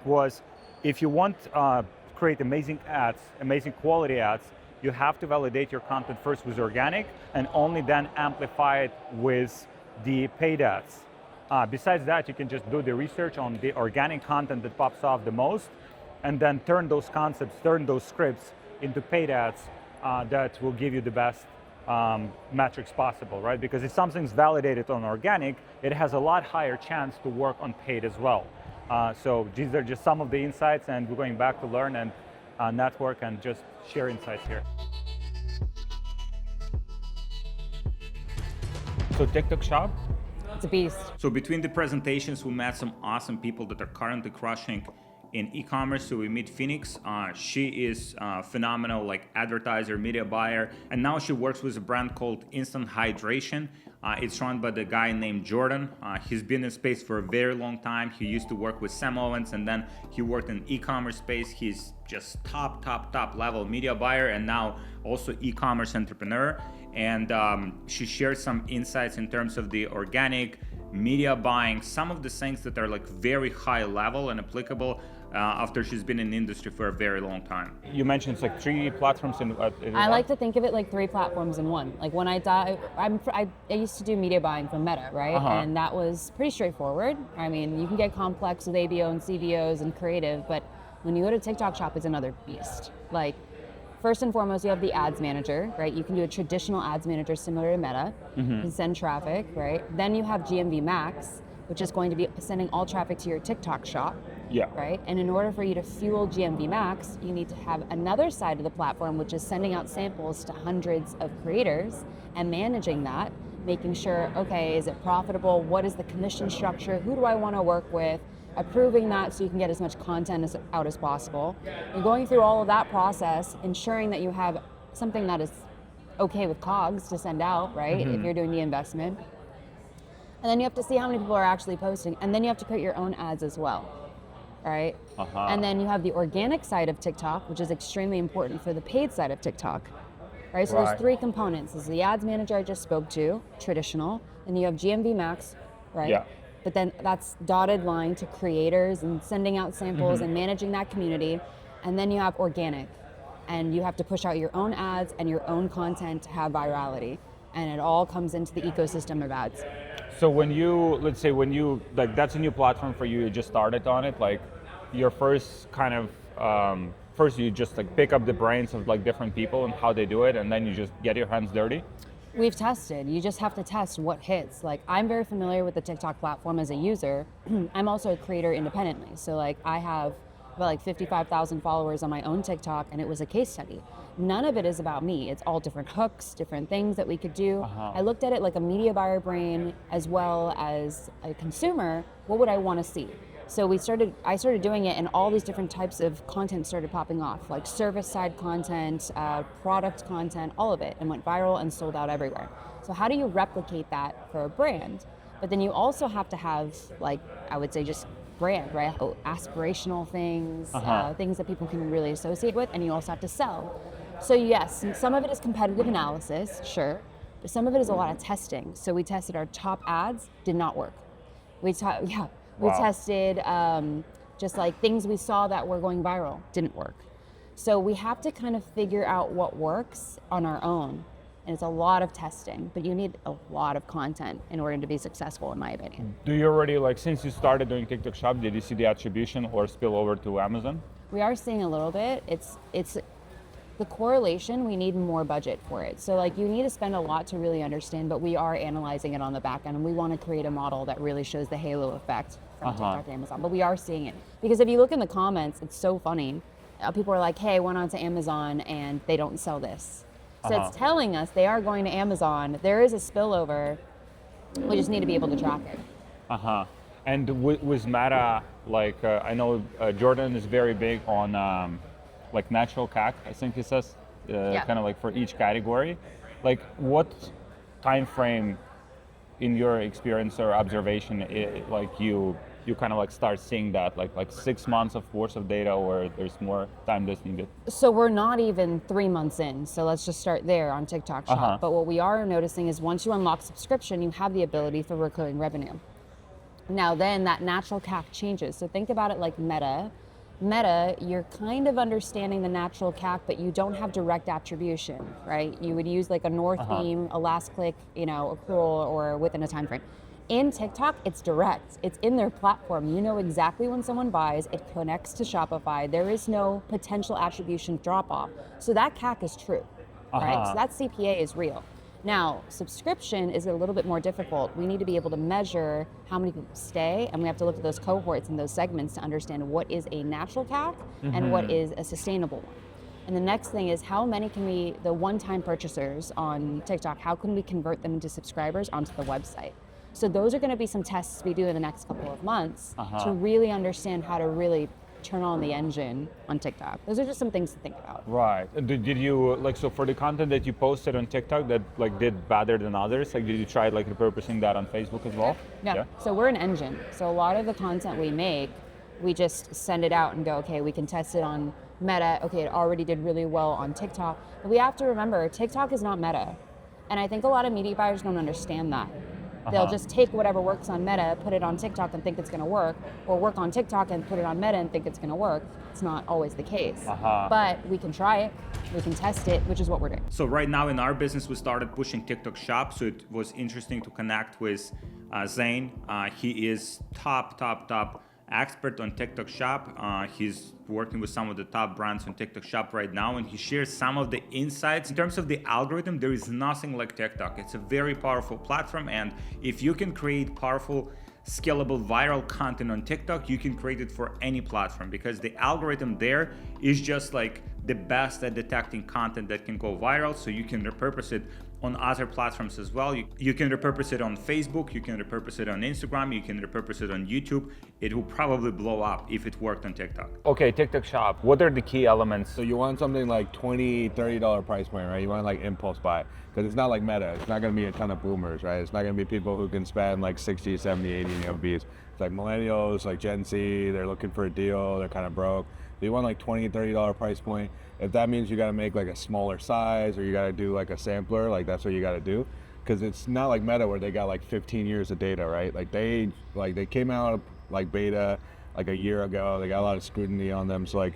Speaker 12: was if you want to create amazing ads, amazing quality ads, you have to validate your content first with organic and only then amplify it with the paid ads. Besides that, you can just do the research on the organic content that pops off the most, and then turn those concepts, turn those scripts into paid ads that will give you the best metrics possible, right? Because if something's validated on organic, it has a lot higher chance to work on paid as well. So these are just some of the insights, and we're going back to learn and network and just share insights here. So TikTok Shop?
Speaker 4: It's a beast.
Speaker 5: So between the presentations, we met some awesome people that are currently crushing in e-commerce. So we meet Phoenix. She is a phenomenal like advertiser, media buyer, and now she works with a brand called Instant Hydration. It's run by the guy named Jordan. He's been in space for a very long time. He used to work with Sam Owens, and then he worked in e-commerce space. He's just top level media buyer, and now also e-commerce entrepreneur. And she shared some insights in terms of the organic media buying, some of the things that are like very high level and applicable after she's been in the industry for a very long time.
Speaker 12: You mentioned it's like 3 platforms in
Speaker 4: I like to think of it like 3 platforms in one. Like when I used to do media buying for Meta, right? And that was pretty straightforward. I mean, you can get complex with ABO and CBOs and creative, but when you go to TikTok Shop, it's another beast. Like, first and foremost, you have the ads manager, right? You can do a traditional ads manager similar to Meta. You can send traffic, right? Then you have GMV Max, which is going to be sending all traffic to your TikTok shop, right? And in order for you to fuel GMV Max, you need to have another side of the platform, which is sending out samples to hundreds of creators and managing that, making sure, okay, is it profitable? What is the commission structure? Who do I want to work with? Approving that so you can get as much content out as possible. And going through all of that process, ensuring that you have something that is okay with COGS to send out, right? If you're doing the investment. And then you have to see how many people are actually posting. And then you have to create your own ads as well, right? And then you have the organic side of TikTok, which is extremely important for the paid side of TikTok, right? So there's 3 components. There's the ads manager I just spoke to, traditional. Then you have GMV Max, right? But then that's dotted line to creators and sending out samples and managing that community. And then you have organic, and you have to push out your own ads and your own content to have virality. And it all comes into the ecosystem of ads.
Speaker 12: So when you, let's say when you, like that's a new platform for you, you just started on it, like your first kind of, first you just like pick up the brains of like different people and how they do it, and then you just get your hands dirty?
Speaker 4: We've tested. You just have to test what hits. Like, I'm very familiar with the TikTok platform as a user. I'm also a creator independently. So like I have about like 55,000 followers on my own TikTok, and it was a case study. None of it is about me. It's all different hooks, different things that we could do. I looked at it like a media buyer brain as well as a consumer. What would I want to see? So I started doing it, and all these different types of content started popping off, like service side content, product content, all of it, and went viral and sold out everywhere. So how do you replicate that for a brand? But then you also have to have, like, I would say just brand, right? Aspirational things, things that people can really associate with, and you also have to sell. So yes, some of it is competitive analysis, sure, but some of it is a lot of testing. So we tested our top ads, did not work. We tested just like things we saw that were going viral, didn't work. So we have to kind of figure out what works on our own. And it's a lot of testing, but you need a lot of content in order to be successful, in my opinion.
Speaker 12: Do you already, like, since you started doing TikTok Shop, did you see the attribution or spill over to Amazon?
Speaker 4: We are seeing a little bit. It's the correlation, we need more budget for it. So like you need to spend a lot to really understand, but we are analyzing it on the back end, and we want to create a model that really shows the halo effect from TikTok to Amazon. But we are seeing it. Because if you look in the comments, it's so funny. People are like, hey, I went on to Amazon and they don't sell this. So it's telling us they are going to Amazon. There is a spillover. We just need to be able to track it.
Speaker 12: And with Meta, like I know Jordan is very big on like natural CAC, I think he says, kind of like for each category. Like what time frame in your experience or observation, like you kind of like start seeing that, like 6 months of worth of data, or there's more time that's needed?
Speaker 4: So we're not even 3 months in, so let's just start there on TikTok Shop. But what we are noticing is once you unlock subscription, you have the ability for recurring revenue. Now then that natural CAC changes. So think about it like Meta. Meta, you're kind of understanding the natural CAC, but you don't have direct attribution, right? You would use like a North Beam, a last click, accrual, or within a time frame. In TikTok, it's direct. It's in their platform. You know exactly when someone buys. It connects to Shopify. There is no potential attribution drop off. So that CAC is true, right? So that CPA is real. Now, subscription is a little bit more difficult. We need to be able to measure how many people stay, and we have to look at those cohorts and those segments to understand what is a natural CAC and what is a sustainable one. And the next thing is how many the one-time purchasers on TikTok, how can we convert them into subscribers onto the website? So those are going to be some tests we do in the next couple of months to really understand how to really turn on the engine on TikTok. Those are just some things to think about.
Speaker 12: Right. Did you, so for the content that you posted on TikTok that did better than others, did you try repurposing that on Facebook as well?
Speaker 4: Yeah. So we're an engine. So a lot of the content we make, we just send it out and go, okay, we can test it on Meta. Okay, it already did really well on TikTok. But we have to remember, TikTok is not Meta. And I think a lot of media buyers don't understand that. They'll just take whatever works on Meta, put it on TikTok and think it's going to work, or work on TikTok and put it on Meta and think it's going to work. It's not always the case. But we can try it, we can test it, which is what we're doing.
Speaker 5: So right now in our business, we started pushing TikTok Shop. So it was interesting to connect with Zane. He is top expert on TikTok Shop. He's working with some of the top brands on TikTok Shop right now, and he shares some of the insights. In terms of the algorithm, there is nothing like TikTok. It's a very powerful platform, and if you can create powerful, scalable, viral content on TikTok, you can create it for any platform, because the algorithm there is just the best at detecting content that can go viral, so you can repurpose it on other platforms as well. You can repurpose it on Facebook, you can repurpose it on Instagram, you can repurpose it on YouTube. It will probably blow up if it worked on TikTok.
Speaker 12: Okay, TikTok Shop, what are the key elements?
Speaker 6: So you want something like $20, $30 price point, right? You want impulse buy, because it's not like Meta. It's not gonna be a ton of boomers, right? It's not gonna be people who can spend 60, 70, 80 MBs. It's millennials, Gen Z, they're looking for a deal, they're kind of broke. So you want $20, $30 price point. If that means you gotta make a smaller size, or you gotta do a sampler, that's what you gotta do. Because it's not like Meta where they got 15 years of data, right? They came out beta a year ago. They got a lot of scrutiny on them. So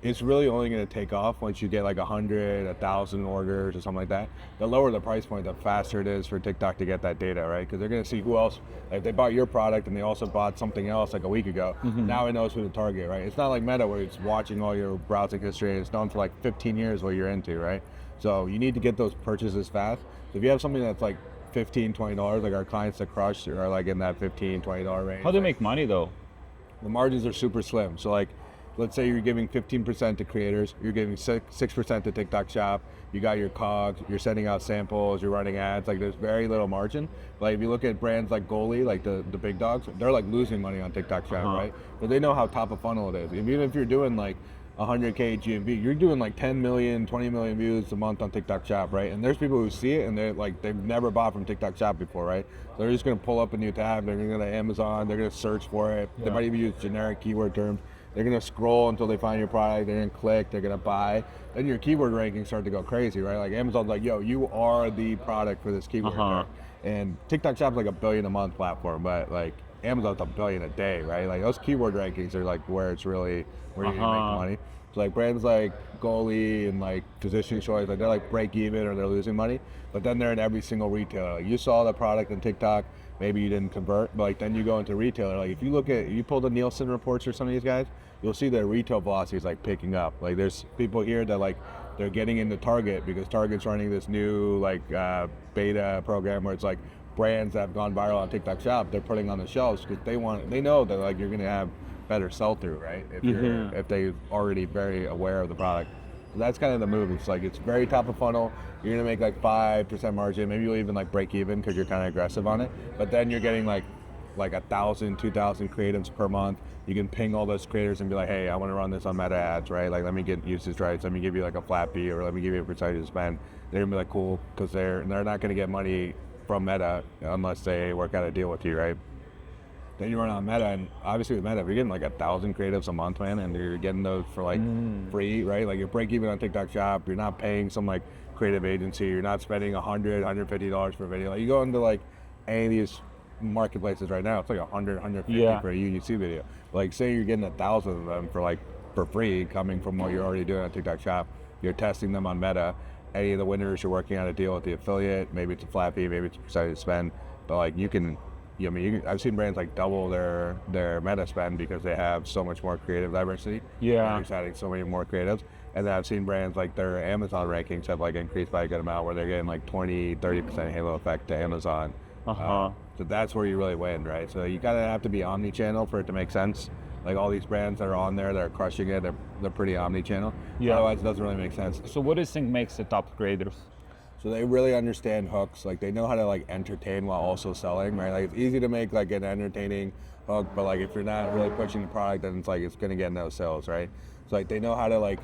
Speaker 6: it's really only gonna take off once you get 100, 1,000 orders or something like that. The lower the price point, the faster it is for TikTok to get that data, right? Because they're gonna see who else, if they bought your product and they also bought something else a week ago, now it knows who to target, right? It's not like Meta where it's watching all your browsing history and it's known for 15 years what you're into, right? So you need to get those purchases fast. So if you have something that's $15, $20, our clients that Crush are in that $15, $20 range.
Speaker 12: How do you make money though?
Speaker 6: The margins are super slim. So let's say you're giving 15% to creators, you're giving 6% to TikTok Shop, you got your COGS, you're sending out samples, you're running ads, there's very little margin. If you look at brands like Goalie, the big dogs, they're losing money on TikTok Shop, right? But they know how top of funnel it is. Even if you're doing 100K GMV, you're doing 10 million, 20 million views a month on TikTok Shop, right? And there's people who see it and they're they've never bought from TikTok Shop before, right? So they're just gonna pull up a new tab, they're gonna go to Amazon, they're gonna search for it, they might even use generic keyword terms. They're gonna scroll until they find your product, they're gonna click, they're gonna buy. Then your keyword rankings start to go crazy, right? Amazon's yo, you are the product for this keyword term. And TikTok Shop's $1 billion a month platform, but Amazon's $1 billion a day, right? Those keyword rankings are where it's really, where you make money. So like brands like Goalie and like Physician Choice, like they're like break even or they're losing money, but then they're in every single retailer. Like you saw the product on TikTok, maybe you didn't convert, but like then you go into retailer. Like if you pull the Nielsen reports for some of these guys, you'll see their retail velocity is like picking up. Like there's people here that like they're getting into Target because Target's running this new like beta program where it's like brands that have gone viral on TikTok Shop, they're putting on the shelves because they know that like you're gonna have better sell-through, right? If they're already very aware of the product. So that's kind of the move. It's like it's very top of funnel. You're gonna make like 5% margin. Maybe you'll even like break even because you're kind of aggressive on it. But then you're getting like 1,000, 2,000 creatives per month. You can ping all those creators and be like, hey, I want to run this on Meta ads, right? Like let me get usage rights. Let me give you like a flat fee or let me give you a percentage to spend. They're gonna be like cool because they're not gonna get money from Meta unless they work out a deal with you, right? Then you run on Meta, and obviously with Meta, if you're getting like 1,000 creatives a month, man, and you're getting those for like free, right? Like you break even on TikTok Shop, you're not paying some like creative agency, you're not spending $100, $150 for a video. Like you go into like any of these marketplaces right now, it's like $100, $150 for a UGC video. Like say you're getting 1,000 of them for free, coming from what you're already doing on TikTok Shop. You're testing them on Meta. Any of the winners, you're working out a deal with the affiliate. Maybe it's a flat fee, maybe it's a percentage spend, but like you can. I've seen brands like double their Meta spend because they have so much more creative diversity. They're just adding so many more creatives. And then I've seen brands like their Amazon rankings have like increased by a good amount where they're getting like 20-30% halo effect to Amazon. So that's where you really win, right? So you kind of have to be omni-channel for it to make sense. Like all these brands that are on there that are crushing it, they're pretty omni-channel. Otherwise it doesn't really make sense.
Speaker 12: So what do you think makes the top creators?
Speaker 6: So they really understand hooks. Like they know how to like entertain while also selling, right? Like it's easy to make like an entertaining hook, but like if you're not really pushing the product, then it's like it's gonna get no sales, right? So like they know how to like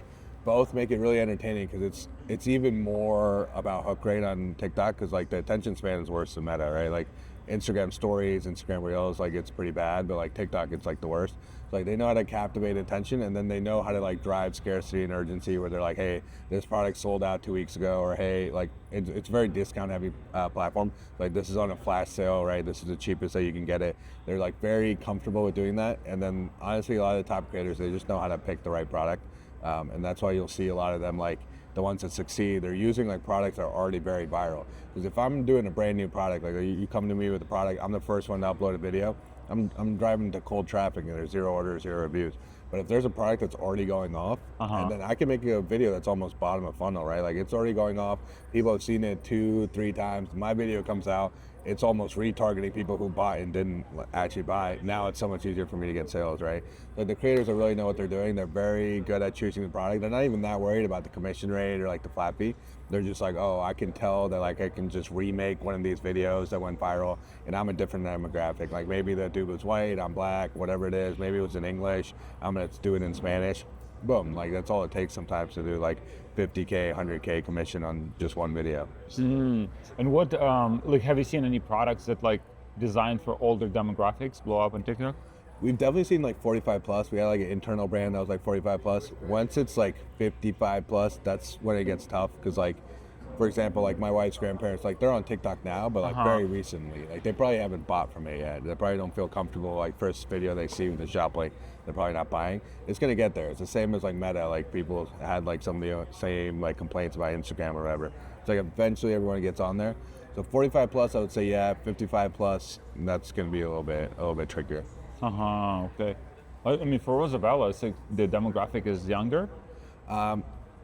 Speaker 6: both make it really entertaining because it's even more about hook rate on TikTok because like the attention span is worse than Meta, right? Like Instagram stories, Instagram reels, like it's pretty bad, but like TikTok, it's like the worst. So like they know how to captivate attention, and then they know how to like drive scarcity and urgency where they're like, hey, this product sold out 2 weeks ago, or hey, like it's very discount heavy platform. Like this is on a flash sale, right? This is the cheapest that you can get it. They're like very comfortable with doing that. And then honestly, a lot of the top creators, they just know how to pick the right product. And that's why you'll see a lot of them like the ones that succeed, they're using like products that are already very viral. Because if I'm doing a brand new product, like you come to me with a product, I'm the first one to upload a video. I'm driving to cold traffic and there's 0 orders, 0 reviews. But if there's a product that's already going off, and then I can make a video that's almost bottom of funnel, right? Like it's already going off. People have seen it 2-3 times. My video comes out, it's almost retargeting people who bought and didn't actually buy. Now it's so much easier for me to get sales, right? Like the creators that really know what they're doing, they're very good at choosing the product. They're not even that worried about the commission rate or like the flat fee. They're just like, oh, I can tell that like I can just remake one of these videos that went viral and I'm a different demographic. Like maybe the dude was white, I'm black, whatever it is. Maybe it was in English, I'm gonna do it in Spanish. Boom, like that's all it takes sometimes to do like 50K, 100K commission on just one video.
Speaker 12: And what, like have you seen any products that like designed for older demographics blow up on TikTok?
Speaker 6: We've definitely seen like 45 plus. We had like an internal brand that was like 45 plus. Once it's like 55 plus, that's when it gets tough. Cause like, for example, like my wife's grandparents, like they're on TikTok now, but like very recently, like they probably haven't bought from it yet. They probably don't feel comfortable. Like first video they see with the shop, like they're probably not buying. It's gonna get there. It's the same as like Meta. Like people had like some of the same like complaints about Instagram or whatever. It's like eventually everyone gets on there. So 45 plus, I would say yeah. 55 plus, that's gonna be a little bit trickier.
Speaker 12: Okay. I mean, for Rosabella, it's like the demographic is younger.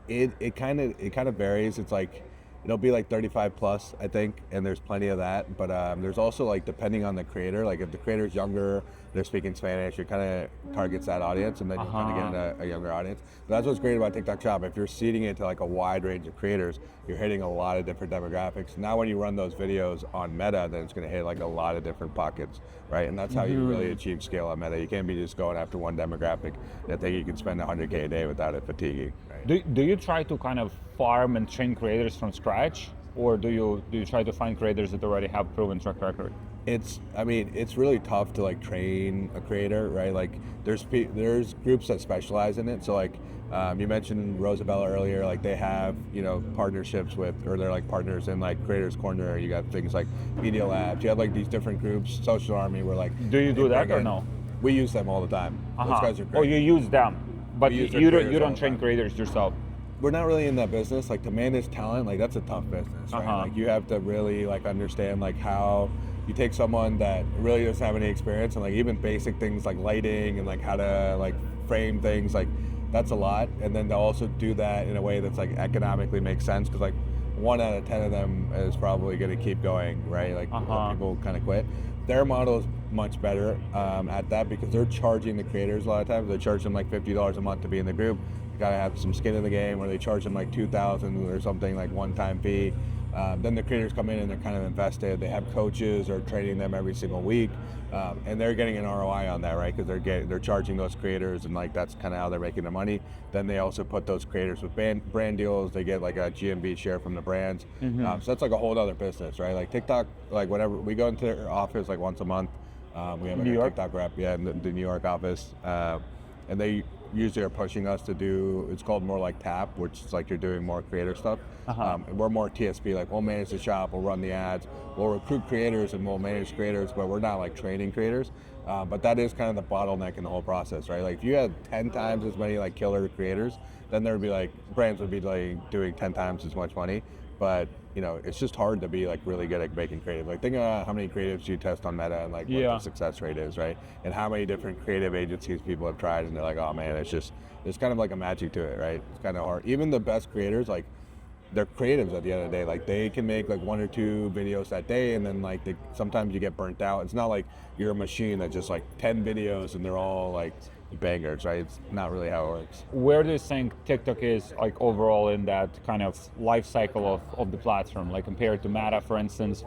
Speaker 6: It kind of varies. It's like it'll be like 35 plus, I think, and there's plenty of that. But there's also like depending on the creator. Like if the creator's younger, they're speaking Spanish, it kind of targets that audience, and then you're kind of getting a younger audience. But that's what's great about TikTok Shop. If you're seeding it to like a wide range of creators, you're hitting a lot of different demographics. Now when you run those videos on Meta, then it's going to hit like a lot of different pockets, right? And that's how you really achieve scale on Meta. You can't be just going after one demographic that think you can spend 100K a day without it fatiguing. Right?
Speaker 12: Do you try to kind of farm and train creators from scratch, or do you try to find creators that already have proven track record?
Speaker 6: It's really tough to like train a creator, right? Like there's groups that specialize in it. So like you mentioned Rosabella earlier, like they have, partnerships with, or they're like partners in like Creators Corner. You got things like Media Labs. You have like these different groups, Social Army, where like.
Speaker 12: Do you do that or no?
Speaker 6: We use them all the time. Those guys are great.
Speaker 12: Oh, you use them? But
Speaker 6: We use their
Speaker 12: you
Speaker 6: creators all
Speaker 12: don't
Speaker 6: the
Speaker 12: train
Speaker 6: time.
Speaker 12: creators yourself.
Speaker 6: We're not really in that business. Like to manage talent, like that's a tough business, right?
Speaker 12: Uh-huh.
Speaker 6: Like you have to really like understand like how you take someone that really doesn't have any experience and like even basic things like lighting and like how to like frame things, like that's a lot. And then to also do that in a way that's like economically makes sense, because like 1 out of 10 of them is probably going to keep going, right? Like people kind of quit. Their model is much better at that because they're charging the creators a lot of times. They charge them like $50 a month to be in the group. Got to have some skin in the game, or they charge them like $2,000 or something, like one-time fee. Then the creators come in and they're kind of invested. They have coaches or training them every single week, and they're getting an ROI on that, right? Because they're charging those creators, and like that's kind of how they're making their money. Then they also put those creators with brand deals. They get like a GMV share from the brands. So that's like a whole other business, right? Like TikTok, like whatever. We go into their office like once a month. We have like a TikTok rep, in the New York office, and they usually are pushing us to do, it's called more like tap, which is like you're doing more creator stuff. We're more TSP, like we'll manage the shop, we'll run the ads, we'll recruit creators and we'll manage creators, but we're not like training creators. But that is kind of the bottleneck in the whole process, right? Like if you had 10 times as many like killer creators, then there would be like, brands would be like doing 10 times as much money. But you know, it's just hard to be like really good at making creative. Like think about how many creatives you test on Meta and like what the success rate is, right? And how many different creative agencies people have tried, and they're like, oh man, there's kind of like a magic to it, right? It's kind of hard. Even the best creators, like they're creatives at the end of the day. Like they can make like 1 or 2 videos that day, and then like sometimes you get burnt out. It's not like you're a machine that just like 10 videos and they're all like bangers, right? It's not really how it works.
Speaker 12: Where do you think TikTok is like overall in that kind of life cycle of the platform, like compared to Meta, for instance?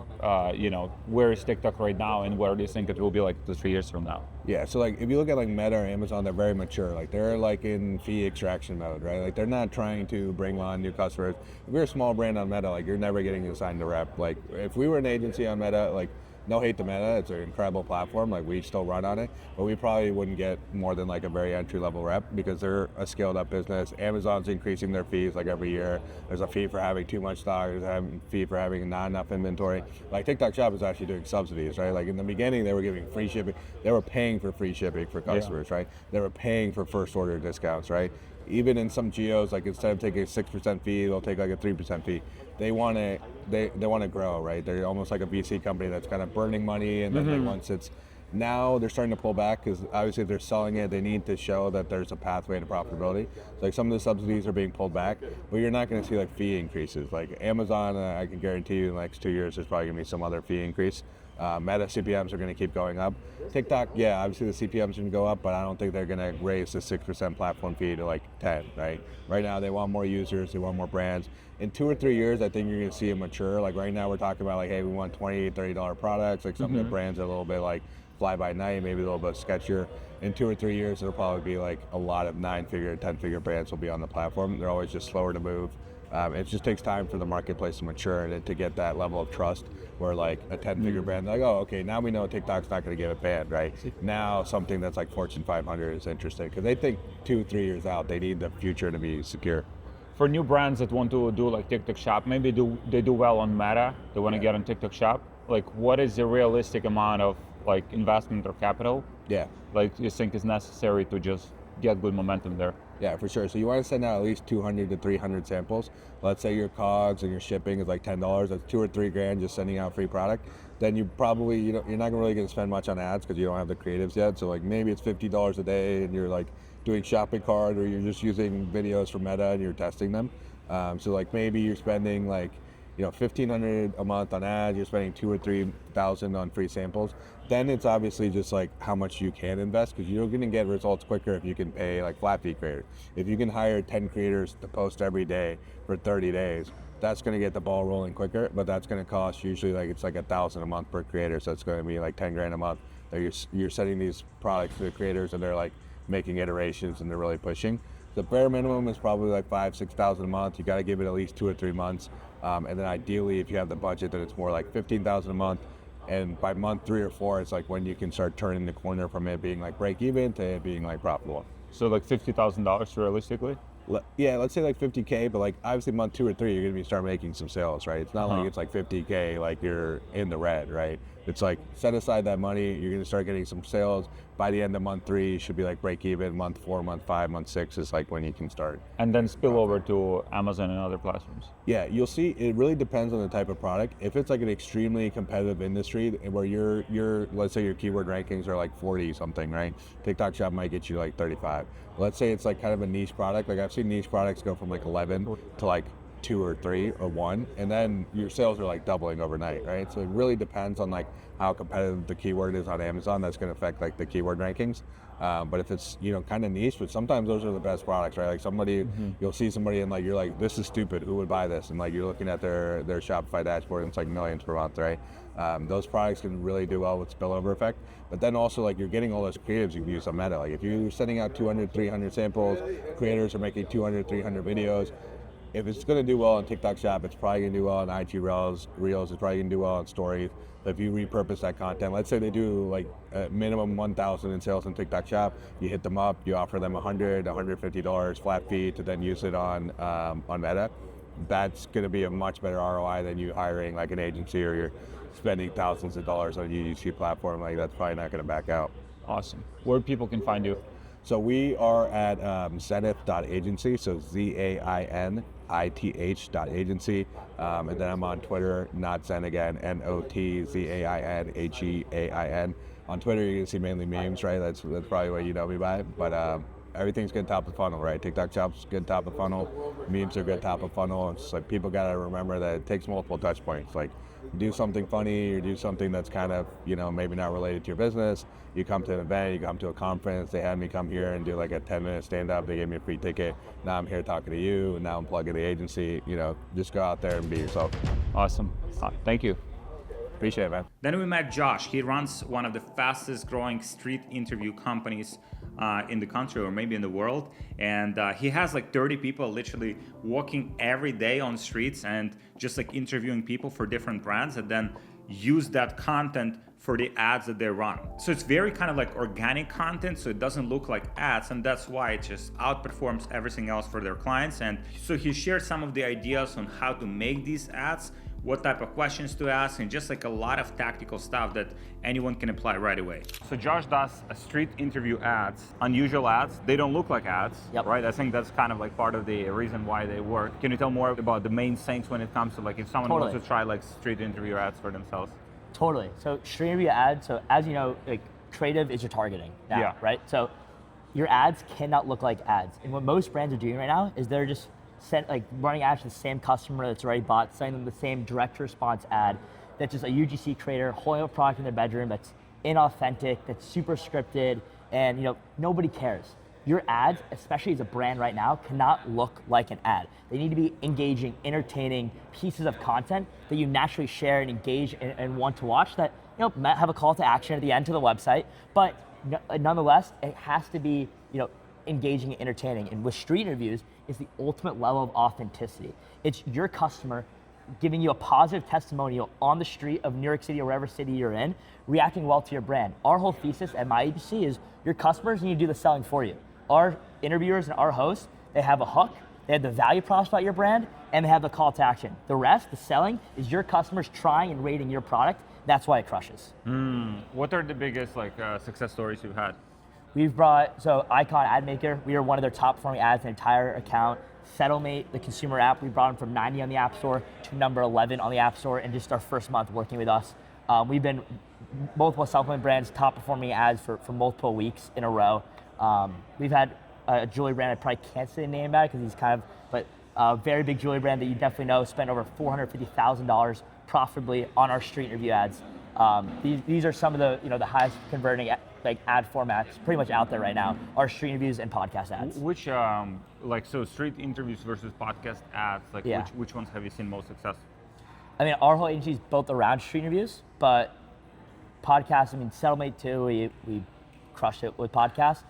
Speaker 12: You know, where is TikTok right now, and where do you think it will be like 3 years from now?
Speaker 6: Yeah, so like if you look at like Meta or Amazon, they're very mature. Like they're like in fee extraction mode, right? Like they're not trying to bring on new customers. If you're a small brand on Meta, like you're never getting assigned a rep. Like if we were an agency on Meta, like no hate to Meta, it's an incredible platform, like we still run on it, but we probably wouldn't get more than like a very entry-level rep because they're a scaled-up business. Amazon's increasing their fees like every year. There's a fee for having too much stock, there's a fee for having not enough inventory. Like TikTok Shop is actually doing subsidies, right? Like in the beginning, they were giving free shipping. They were paying for free shipping for customers, right? They were paying for first order discounts, right? Even in some geos, like instead of taking a 6% fee, they'll take like a 3% fee. They want to grow, right? They're almost like a VC company that's kind of burning money, and then like once it's, now they're starting to pull back because obviously if they're selling it, they need to show that there's a pathway to profitability. So like some of the subsidies are being pulled back, but you're not going to see like fee increases. Like Amazon, I can guarantee you in the next 2 years, there's probably going to be some other fee increase. Meta CPMs are going to keep going up. TikTok, yeah, obviously the CPMs are going to go up, but I don't think they're going to raise the 6% platform fee to like 10, right? Right now they want more users, they want more brands. In 2 or 3 years, I think you're going to see it mature. Like right now we're talking about like, hey, we want $20, $30 products. Like some of the brands are a little bit like fly by night, maybe a little bit sketchier. In 2 or 3 years, it'll probably be like a lot of 9-figure, 10-figure brands will be on the platform. They're always just slower to move. It just takes time for the marketplace to mature and to get that level of trust where like a 10-figure brand, like, oh, okay, now we know TikTok's not going to give it banned, right? Now something that's like Fortune 500 is interesting because they think 2-3 years out, they need the future to be secure.
Speaker 12: For new brands that want to do like TikTok Shop, maybe they do well on Meta, they want to get on TikTok Shop. Like what is the realistic amount of like investment or capital?
Speaker 6: Yeah. Like
Speaker 12: you think is necessary to just get good momentum there?
Speaker 6: Yeah, for sure. So you want to send out at least 200 to 300 samples. Let's say your COGS and your shipping is like $10. That's $2 or $3 grand just sending out free product. Then you probably, you're not really going to spend much on ads because you don't have the creatives yet. So like maybe it's $50 a day and you're like doing shopping cart, or you're just using videos from Meta and you're testing them. So like maybe you're spending like, $1,500 a month on ads, you're spending $2,000 or $3,000 on free samples. Then it's obviously just like how much you can invest, because you're going to get results quicker if you can pay like flat fee creators. If you can hire 10 creators to post every day for 30 days, that's going to get the ball rolling quicker, but that's going to cost usually like it's like $1,000 a month per creator, so it's going to be like 10 grand a month. You're sending these products to the creators and they're like making iterations and they're really pushing. The bare minimum is probably like $5,000-6,000 a month. You got to give it at least 2 or 3 months. And then ideally, if you have the budget, then it's more like $15,000 a month. And by month 3 or 4, it's like when you can start turning the corner from it being like break even to it being like profitable.
Speaker 12: So like $50,000 realistically?
Speaker 6: Yeah, let's say like 50K, but like obviously month 2 or 3, you're gonna start making some sales, right? It's not like it's like 50K, like you're in the red, right? It's like set aside that money. You're gonna start getting some sales. By the end of month 3, you should be like break even. Month 4, month 5, month 6 is like when you can start.
Speaker 12: And then spill over to Amazon and other platforms.
Speaker 6: Yeah, you'll see. It really depends on the type of product. If it's like an extremely competitive industry where your let's say your keyword rankings are like 40 something, right? TikTok Shop might get you like 35. Let's say it's like kind of a niche product. Like I've seen niche products go from like 11 to like 2 or 3 or 1, and then your sales are like doubling overnight, right? So it really depends on like how competitive the keyword is on Amazon. That's going to affect like the keyword rankings. But if it's, you know, kind of niche, but sometimes those are the best products, right? Like somebody, you'll see somebody and like, you're like, this is stupid, who would buy this? And like, you're looking at their Shopify dashboard and it's like millions per month, right? Those products can really do well with spillover effect. But then also like you're getting all those creatives you can use on Meta. Like if you're sending out 200, 300 samples, creators are making 200, 300 videos. If it's going to do well on TikTok Shop, it's probably going to do well on IG Reels. It's probably going to do well on Stories. But if you repurpose that content, let's say they do like a minimum 1,000 in sales on TikTok Shop, you hit them up, you offer them $100, $150 flat fee to then use it on Meta. That's going to be a much better ROI than you hiring like an agency or you're spending thousands of dollars on a UGC platform. Like that's probably not going to back out.
Speaker 12: Awesome. Where people can find you?
Speaker 6: So we are at zenith.agency, so ZAINITH.agency. And then I'm on Twitter, not Zen again, NOTZAINHEAIN. On Twitter, you're gonna see mainly memes, right? That's probably what you know me by. But everything's good top of funnel, right? TikTok Shop's good top of funnel, memes are good top of funnel. It's like people gotta remember that it takes multiple touch points. Like do something funny or do something that's kind of, you know, maybe not related to your business. You come to an event, you come to a conference, they had me come here and do like a 10-minute stand-up, they gave me a free ticket. Now I'm here talking to you, and now I'm plugging the agency. You know, just go out there and be yourself.
Speaker 12: Awesome. Thank you.
Speaker 6: Appreciate it, man.
Speaker 5: Then we met Josh. He runs one of the fastest growing street interview companies in the country or maybe in the world. And he has like 30 people literally walking every day on streets and just like interviewing people for different brands and then use that content for the ads that they run. So it's very kind of like organic content, so it doesn't look like ads, and that's why it just outperforms everything else for their clients. And so he shared some of the ideas on how to make these ads, what type of questions to ask, and just like a lot of tactical stuff that anyone can apply right away.
Speaker 12: So Josh does a street interview ads, unusual ads. They don't look like ads, right? I think that's kind of like part of the reason why they work. Can you tell more about the main things when it comes to like if someone wants to try like street interview ads for themselves?
Speaker 1: Totally. So street interview ads, so as you know, like creative is your targeting now, right? So your ads cannot look like ads. And what most brands are doing right now is they're just running ads to the same customer that's already bought, sending them the same direct response ad that's just a UGC creator holding a product in their bedroom that's inauthentic, that's super scripted, and you know nobody cares. Your ads, especially as a brand right now, cannot look like an ad. They need to be engaging, entertaining pieces of content that you naturally share and engage and want to watch that, you know, might have a call to action at the end to the website, but nonetheless, it has to be, you know, engaging and entertaining. And with street interviews, is the ultimate level of authenticity. It's your customer giving you a positive testimonial on the street of New York City or wherever city you're in, reacting well to your brand. Our whole thesis at my agency is your customers need to do the selling for you. Our interviewers and our hosts, they have a hook, they have the value props about your brand, and they have the call to action. The rest, the selling, is your customers trying and rating your product. That's why it crushes.
Speaker 12: What are the biggest success stories you've had?
Speaker 1: We've brought, Ecom ad maker, we are one of their top performing ads in the entire account. Settlemate, the consumer app, we brought them from 90 on the App Store to number 11 on the App Store in just our first month working with us. We've been multiple supplement brands top performing ads for multiple weeks in a row. We've had a jewelry brand, I probably can't say the name about it because he's kind of, but a very big jewelry brand that you definitely know spent over $450,000 profitably on our street interview ads. These are some of the the highest converting ad formats pretty much out there right now are street interviews and podcast ads.
Speaker 12: Which so street interviews versus podcast ads, which ones have you seen most success?
Speaker 1: I mean, our whole agency is built around street interviews, but podcasts, I mean, Settlemate too, we crushed it with podcasts.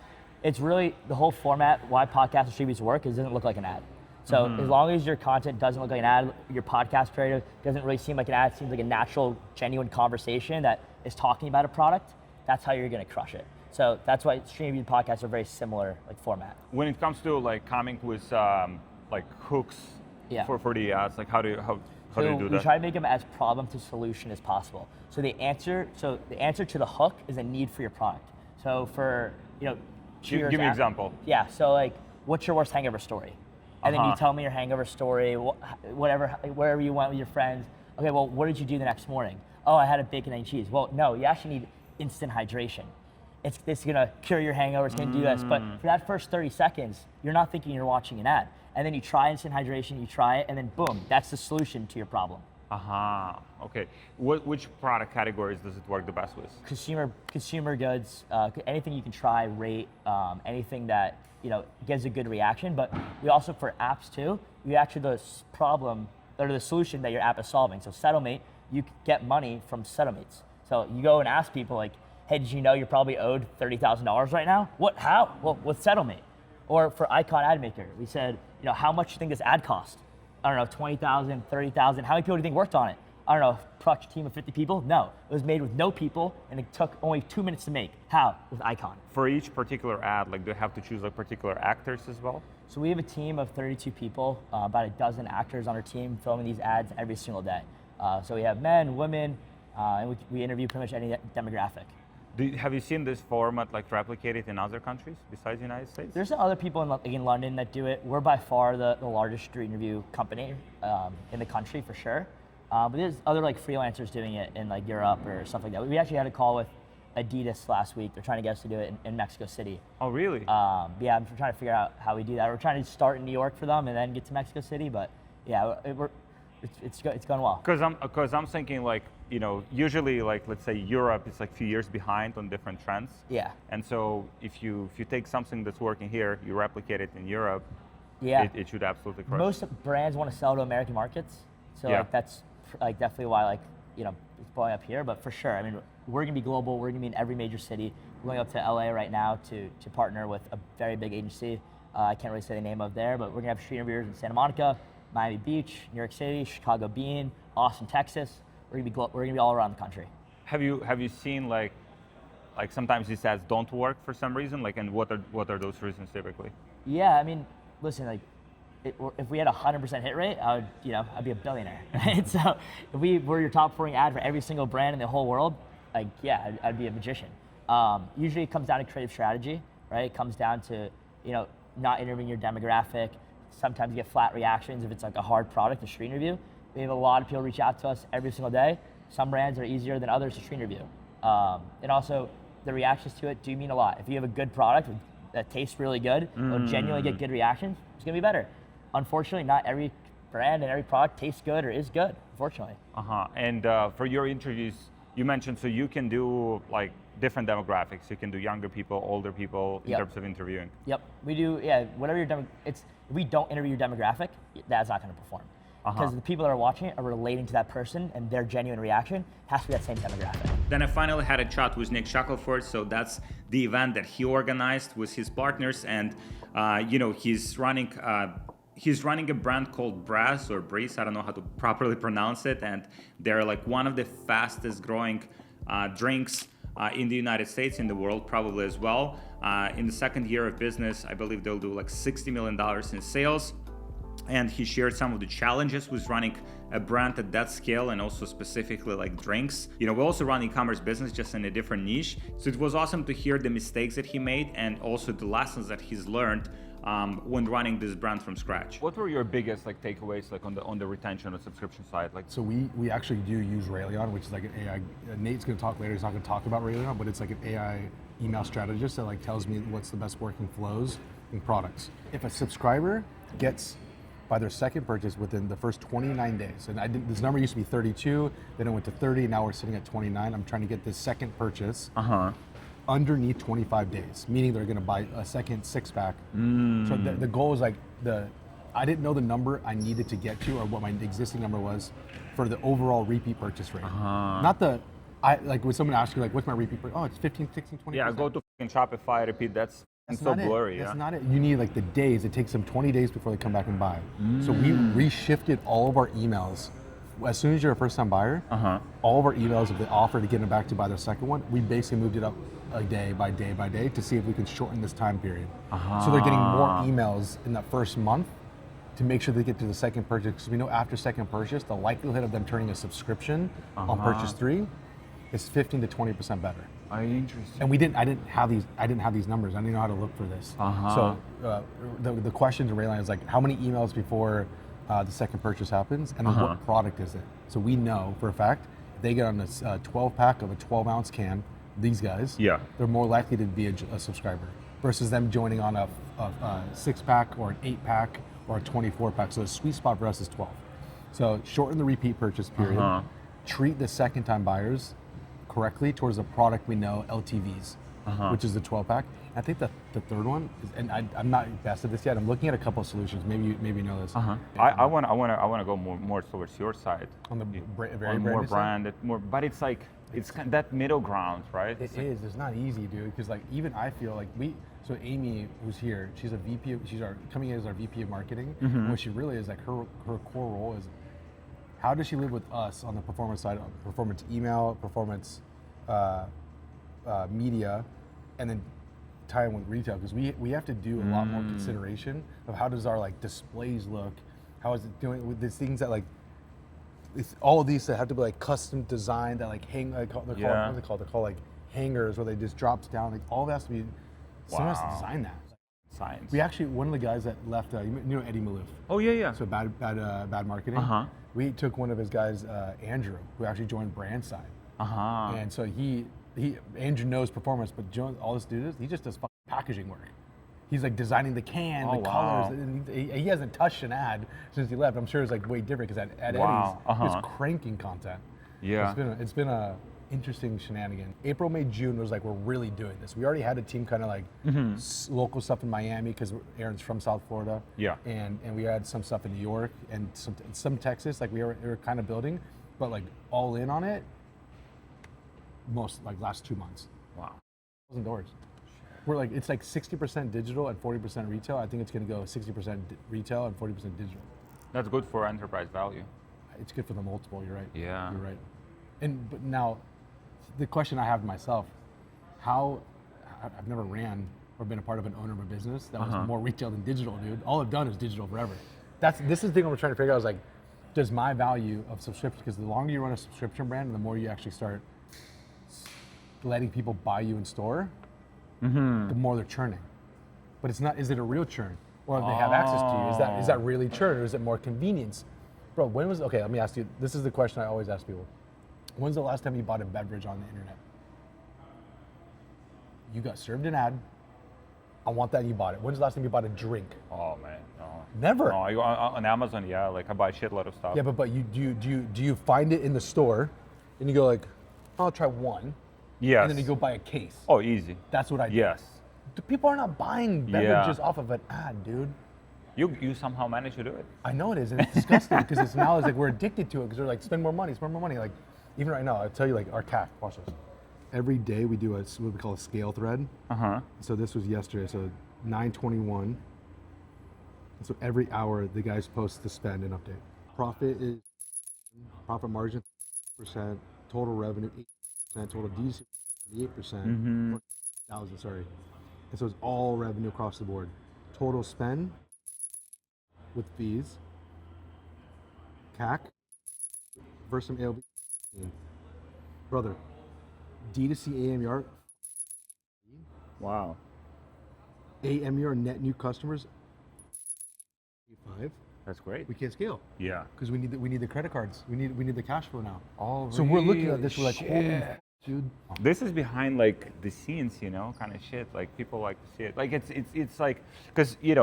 Speaker 1: It's really the whole format, why podcast and street interviews work is it doesn't look like an ad. So as long as your content doesn't look like an ad, your podcast creative doesn't really seem like an ad, it seems like a natural, genuine conversation that is talking about a product, that's how you're gonna crush it. So that's why street interview podcasts are very similar format.
Speaker 12: When it comes to coming with hooks for the ads, how How do you do
Speaker 1: we
Speaker 12: that?
Speaker 1: try to make them as problem to solution as possible. So the answer to the hook is a need for your product. So for
Speaker 12: Give me an example.
Speaker 1: Yeah. So like, what's your worst hangover story? And then you tell me your hangover story, wherever you went with your friends. Okay, well, what did you do the next morning? Oh, I had a bacon and cheese. Well, no, you actually need instant hydration. It's gonna cure your hangover, it's gonna do this. But for that first 30 seconds, you're not thinking you're watching an ad. And then you try instant hydration, you try it, and then boom, that's the solution to your problem.
Speaker 12: Okay. Which product categories does it work the best with?
Speaker 1: Consumer goods, anything you can try, rate, anything that gives a good reaction. But we also, for apps too, we actually the problem or the solution that your app is solving. So Settlemate, you get money from Settlemates. So you go and ask people like, hey, did you know you're probably owed $30,000 right now? What? How? Well, with Settlemate. Or for Icon Ad Maker, we said, how much do you think this ad cost? I don't know, 20,000, 30,000. How many people do you think worked on it? I don't know, production team of 50 people? No, it was made with no people, and it took only 2 minutes to make. How? With Icon.
Speaker 12: For each particular ad, like, do you have to choose like particular actors as well?
Speaker 1: So we have a team of 32 people, about a dozen actors on our team filming these ads every single day. So we have men, women, and we interview pretty much any demographic.
Speaker 12: Have you seen this format like replicated in other countries besides the United States?
Speaker 1: There's other people in London that do it. We're by far the largest street interview company in the country for sure. But there's other like freelancers doing it in like Europe or stuff like that. We actually had a call with Adidas last week. They're trying to get us to do it in Mexico City.
Speaker 12: Oh, really?
Speaker 1: Yeah, I'm trying to figure out how we do that. We're trying to start in New York for them and then get to Mexico City. But yeah, it's going well.
Speaker 12: Because I'm thinking like, usually like, let's say Europe is like a few years behind on different trends.
Speaker 1: Yeah.
Speaker 12: And so if you take something that's working here, you replicate it in Europe,
Speaker 1: yeah,
Speaker 12: it should absolutely crush.
Speaker 1: Most brands want to sell to American markets. So like that's like definitely why it's blowing up here. But for sure, I mean, we're gonna be global. We're gonna be in every major city. We're going up to LA right now to partner with a very big agency. I can't really say the name of there, but we're gonna have street interviewers in Santa Monica, Miami Beach, New York City, Chicago Bean, Austin, Texas. We're gonna be all around the country.
Speaker 12: Have you seen like sometimes these ads don't work for some reason? Like, and what are those reasons typically?
Speaker 1: Yeah, I mean, listen, like if we had a 100% hit rate, I'd be a billionaire. Right? So if we were your top performing ad for every single brand in the whole world, like yeah, I'd be a magician. Usually it comes down to creative strategy, right? It comes down to not interviewing your demographic. Sometimes you get flat reactions if it's like a hard product, a street interview. We have a lot of people reach out to us every single day. Some brands are easier than others to street interview. And also the reactions to it do mean a lot. If you have a good product that tastes really good, you'll genuinely get good reactions, it's gonna be better. Unfortunately, not every brand and every product tastes good or is good, unfortunately.
Speaker 12: And for your interviews, you mentioned so you can do like different demographics. You can do younger people, older people in terms of interviewing.
Speaker 1: Yep, we do. Yeah, whatever your if we don't interview your demographic, that's not going to perform. Because the people that are watching it are relating to that person, and their genuine reaction has to be that same demographic.
Speaker 5: Then I finally had a chat with Nick Shackelford. So that's the event that he organized with his partners, and he's running a brand called Brass or Breeze. I don't know how to properly pronounce it, and they're like one of the fastest growing drinks in the United States, in the world probably as well. In the second year of business, I believe they'll do like $60 million in sales. And he shared some of the challenges with running a brand at that scale, and also specifically like drinks. We also run e-commerce business, just in a different niche. So it was awesome to hear the mistakes that he made and also the lessons that he's learned when running this brand from scratch.
Speaker 12: What were your biggest like takeaways like on the retention or subscription side? Like,
Speaker 17: so we actually do use Raelion, which is like an AI. Nate's going to talk later. He's not going to talk about Raelion, but it's like an AI email strategist that like tells me what's the best working flows and products. If a subscriber gets by their second purchase within the first 29 days. And this number used to be 32, then it went to 30, now we're sitting at 29. I'm trying to get this second purchase underneath 25 days, meaning they're gonna buy a second six-pack. So the goal is like, I didn't know the number I needed to get to or what my existing number was for the overall repeat purchase rate. Not like when someone asks you like, what's my repeat purchase? Oh, it's 15, 16, 20%.
Speaker 12: Yeah, go to Shopify, repeat, that's so blurry.
Speaker 17: That's not it. You need like the days. It takes them 20 days before they come back and buy. So we reshifted all of our emails. As soon as you're a first-time buyer, all of our emails of the offer to get them back to buy their second one, we basically moved it up a day by day by day to see if we can shorten this time period. So they're getting more emails in that first month to make sure they get to the second purchase, because we know after second purchase, the likelihood of them turning a subscription on purchase 3 is 15 to 20% better.
Speaker 12: Interesting.
Speaker 17: And I didn't have these numbers. I didn't know how to look for this. So the question to Rayline is like, how many emails before the second purchase happens, and then what product is it? So we know for a fact, if they get on this 12 pack of a 12-ounce can, these guys, they're more likely to be a subscriber versus them joining on a 6-pack or an 8-pack or a 24-pack. So the sweet spot for us is 12. So shorten the repeat purchase period. Treat the second-time buyers correctly towards the product we know, LTVs, which is the 12-pack. I think the third one is, and I'm not best at this yet. I'm looking at a couple of solutions. Maybe you know this.
Speaker 12: I want to go more towards your side.
Speaker 17: On the very
Speaker 12: more branded, more, but it's like it's that middle ground, right?
Speaker 17: It is. It's not easy, dude. Because like even I feel like So Amy, who's here, she's a VP. She's coming in as our VP of marketing. And what she really is, like her core role is, how does she live with us on the performance side, performance email, performance media, and then tie in with retail, because we have to do a lot more consideration of how does our like displays look, how is it doing with these things that like, it's all of these that have to be like custom designed, that like hang, they're called like hangers, where they just drops down, like all that has to be, someone has to design that.
Speaker 12: Science.
Speaker 17: We actually, one of the guys that left, you know Eddie Maloof.
Speaker 12: Oh yeah.
Speaker 17: So bad marketing. We took one of his guys, Andrew, who actually joined brand side. And so Andrew knows performance, but all this dude is, he just does fucking packaging work. He's like designing the can, the colors, and he hasn't touched an ad since he left. I'm sure it's like way different because at Eddie's, he's cranking content.
Speaker 12: Yeah.
Speaker 17: It's been a interesting shenanigan. April, May, June was like, we're really doing this. We already had a team kind of like local stuff in Miami because Aaron's from South Florida.
Speaker 12: Yeah.
Speaker 17: And we had some stuff in New York and some Texas, like we were kind of building, but like all in on it, last 2 months.
Speaker 12: Wow.
Speaker 17: Doors. We're like, it's like 60% digital and 40% retail. I think it's going to go 60% retail and 40% digital.
Speaker 12: That's good for enterprise value.
Speaker 17: It's good for the multiple. You're right.
Speaker 12: Yeah.
Speaker 17: You're right. But now, the question I have to myself, I've never ran or been a part of an owner of a business that was more retail than digital, dude. All I've done is digital forever. This is the thing I'm trying to figure out, is like, does my value of subscription, because the longer you run a subscription brand and the more you actually start letting people buy you in store, the more they're churning. But it's not, is it a real churn? Or if they have access to you, is that really churn, or is it more convenience? Bro, okay, let me ask you, this is the question I always ask people. When's the last time you bought a beverage on the internet? You got served an ad, I want that, and you bought it. When's the last time you bought a drink?
Speaker 12: Oh man, no.
Speaker 17: Never.
Speaker 12: No, I go on Amazon, like I buy a shitload of stuff.
Speaker 17: Yeah, but do you find it in the store, and you go like, I'll try one.
Speaker 12: Yes.
Speaker 17: And then you go buy a case.
Speaker 12: Oh, easy.
Speaker 17: That's what I do.
Speaker 12: Yes.
Speaker 17: People are not buying beverages off of an ad, dude.
Speaker 12: You somehow manage to do it.
Speaker 17: I know it is, and it's disgusting because it's like we're addicted to it because we're like, spend more money. Like, even right now, I'll tell you, like our CAC, watch this. Every day we do what we call a scale thread. So this was yesterday, so 9/21. So every hour the guys post the spend and update. Profit margin 8%, total revenue 8%, total DC 8%, 1,000, sorry. And so it's all revenue across the board. Total spend with fees, CAC, versus some ALB. Brother, D2C AMR.
Speaker 12: Wow.
Speaker 17: AMR net new customers. 5.
Speaker 12: That's great.
Speaker 17: We can't scale.
Speaker 12: Yeah.
Speaker 17: Because we need the credit cards. We need the cash flow now.
Speaker 12: Oh,
Speaker 17: so we're looking at this. We're like,
Speaker 12: shit.
Speaker 17: holy, dude.
Speaker 12: This is behind like the scenes, kind of shit. Like people like to see it. Like it's like, because you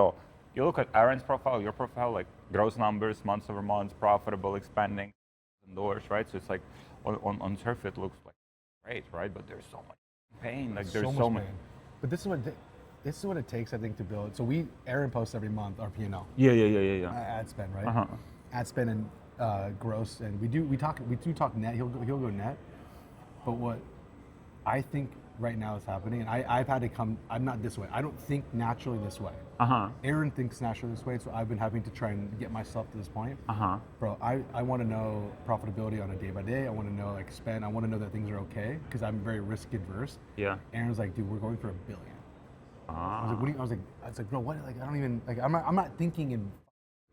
Speaker 12: look at Aaron's profile, your profile, like gross numbers, months over months, profitable, expanding, doors, right? So it's like on surface it looks like great, right? But there's so much pain. Like there's so much.
Speaker 17: But this is what it takes, I think, to build. So Aaron posts every month our P&L.
Speaker 12: Yeah.
Speaker 17: Ad spend, right? Ad spend and gross, and we do talk net. He'll go net. But what I think right now is happening, and I've had to come. I'm not this way. I don't think naturally this way. Aaron thinks naturally this way, so I've been having to try and get myself to this point. Bro, I want to know profitability on a day by day. I want to know like spend. I want to know that things are okay because I'm very risk adverse.
Speaker 12: Yeah.
Speaker 17: Aaron's like, dude, we're going for $1 billion. I was like, bro, what? Like, I don't even like. I'm not thinking in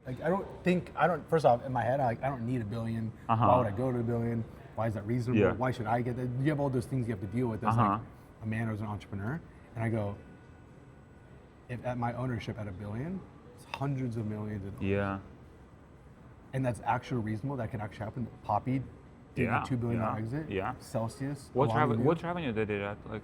Speaker 17: Like first off, in my head, I don't need $1 billion. Why would I go to $1 billion? Why is that reasonable?
Speaker 12: Yeah.
Speaker 17: Why should I get that? You have all those things you have to deal with as like a man or as an entrepreneur. And I go, if at my ownership at $1 billion, it's hundreds of millions of dollars.
Speaker 12: Yeah.
Speaker 17: And that's actually reasonable. That can actually happen. Poppy did a $2 billion exit.
Speaker 12: Yeah.
Speaker 17: Celsius.
Speaker 12: What revenue they did at? Like,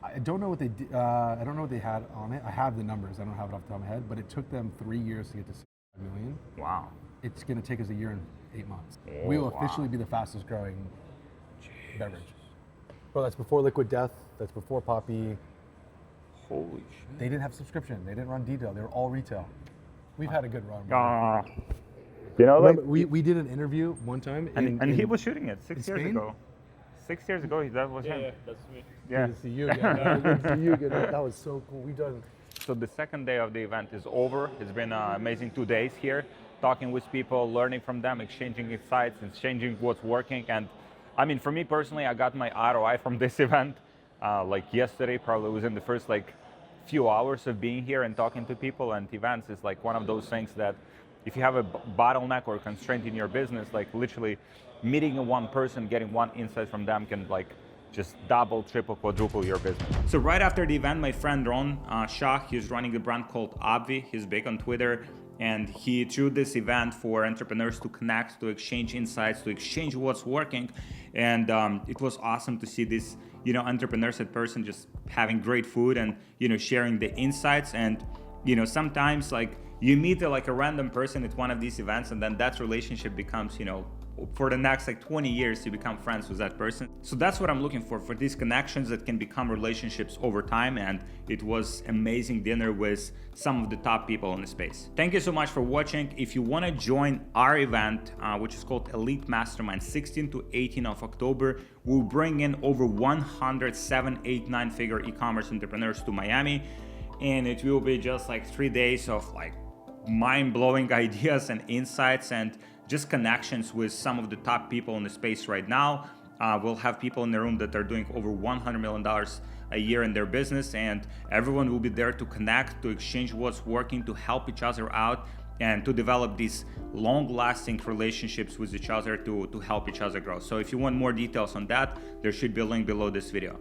Speaker 17: I don't know what they did. I don't know what they had on it. I have the numbers. I don't have it off the top of my head. But it took them 3 years to get to 65 million.
Speaker 12: Wow.
Speaker 17: It's going to take us a year and 8 months.
Speaker 12: Oh,
Speaker 17: we will officially be the fastest growing beverage. Bro, that's before Liquid Death. That's before Poppy.
Speaker 12: Holy shit.
Speaker 17: They didn't have subscription. They didn't run detail. They were all retail. We've had a good run.
Speaker 12: You know, like
Speaker 17: we did an interview one time,
Speaker 12: and he was shooting it 6 years ago. 6 years ago, that was him.
Speaker 15: Yeah, that's me.
Speaker 12: Yeah.
Speaker 17: Good to see you again. Good to see you again. That was so cool. We done.
Speaker 12: So the second day of the event is over. It's been an amazing 2 days here, talking with people, learning from them, exchanging insights, exchanging what's working. And I mean, for me personally, I got my ROI from this event. Like yesterday, probably within the first few hours of being here and talking to people. And events is like one of those things that if you have a bottleneck or constraint in your business, like literally meeting one person, getting one insight from them can just double, triple, quadruple your business. So right after the event, my friend Ron Shah, he's running a brand called Obvi. He's big on Twitter, and he threw this event for entrepreneurs to connect, to exchange insights, to exchange what's working. And it was awesome to see this, entrepreneurs in person just having great food and, sharing the insights. And, sometimes you meet a random person at one of these events, and then that relationship becomes, for the next 20 years, you become friends with that person. So that's what I'm looking for these connections that can become relationships over time. And it was amazing dinner with some of the top people in the space. Thank you so much for watching. If you want to join our event, which is called Elite Mastermind, 16 to 18 of October, we'll bring in over 100 7, 8, 9-figure e-commerce entrepreneurs to Miami. And it will be just 3 days of mind-blowing ideas and insights and just connections with some of the top people in the space right now. We'll have people in the room that are doing over $100 million a year in their business, and everyone will be there to connect, to exchange what's working, to help each other out, and to develop these long-lasting relationships with each other to help each other grow. So if you want more details on that, there should be a link below this video.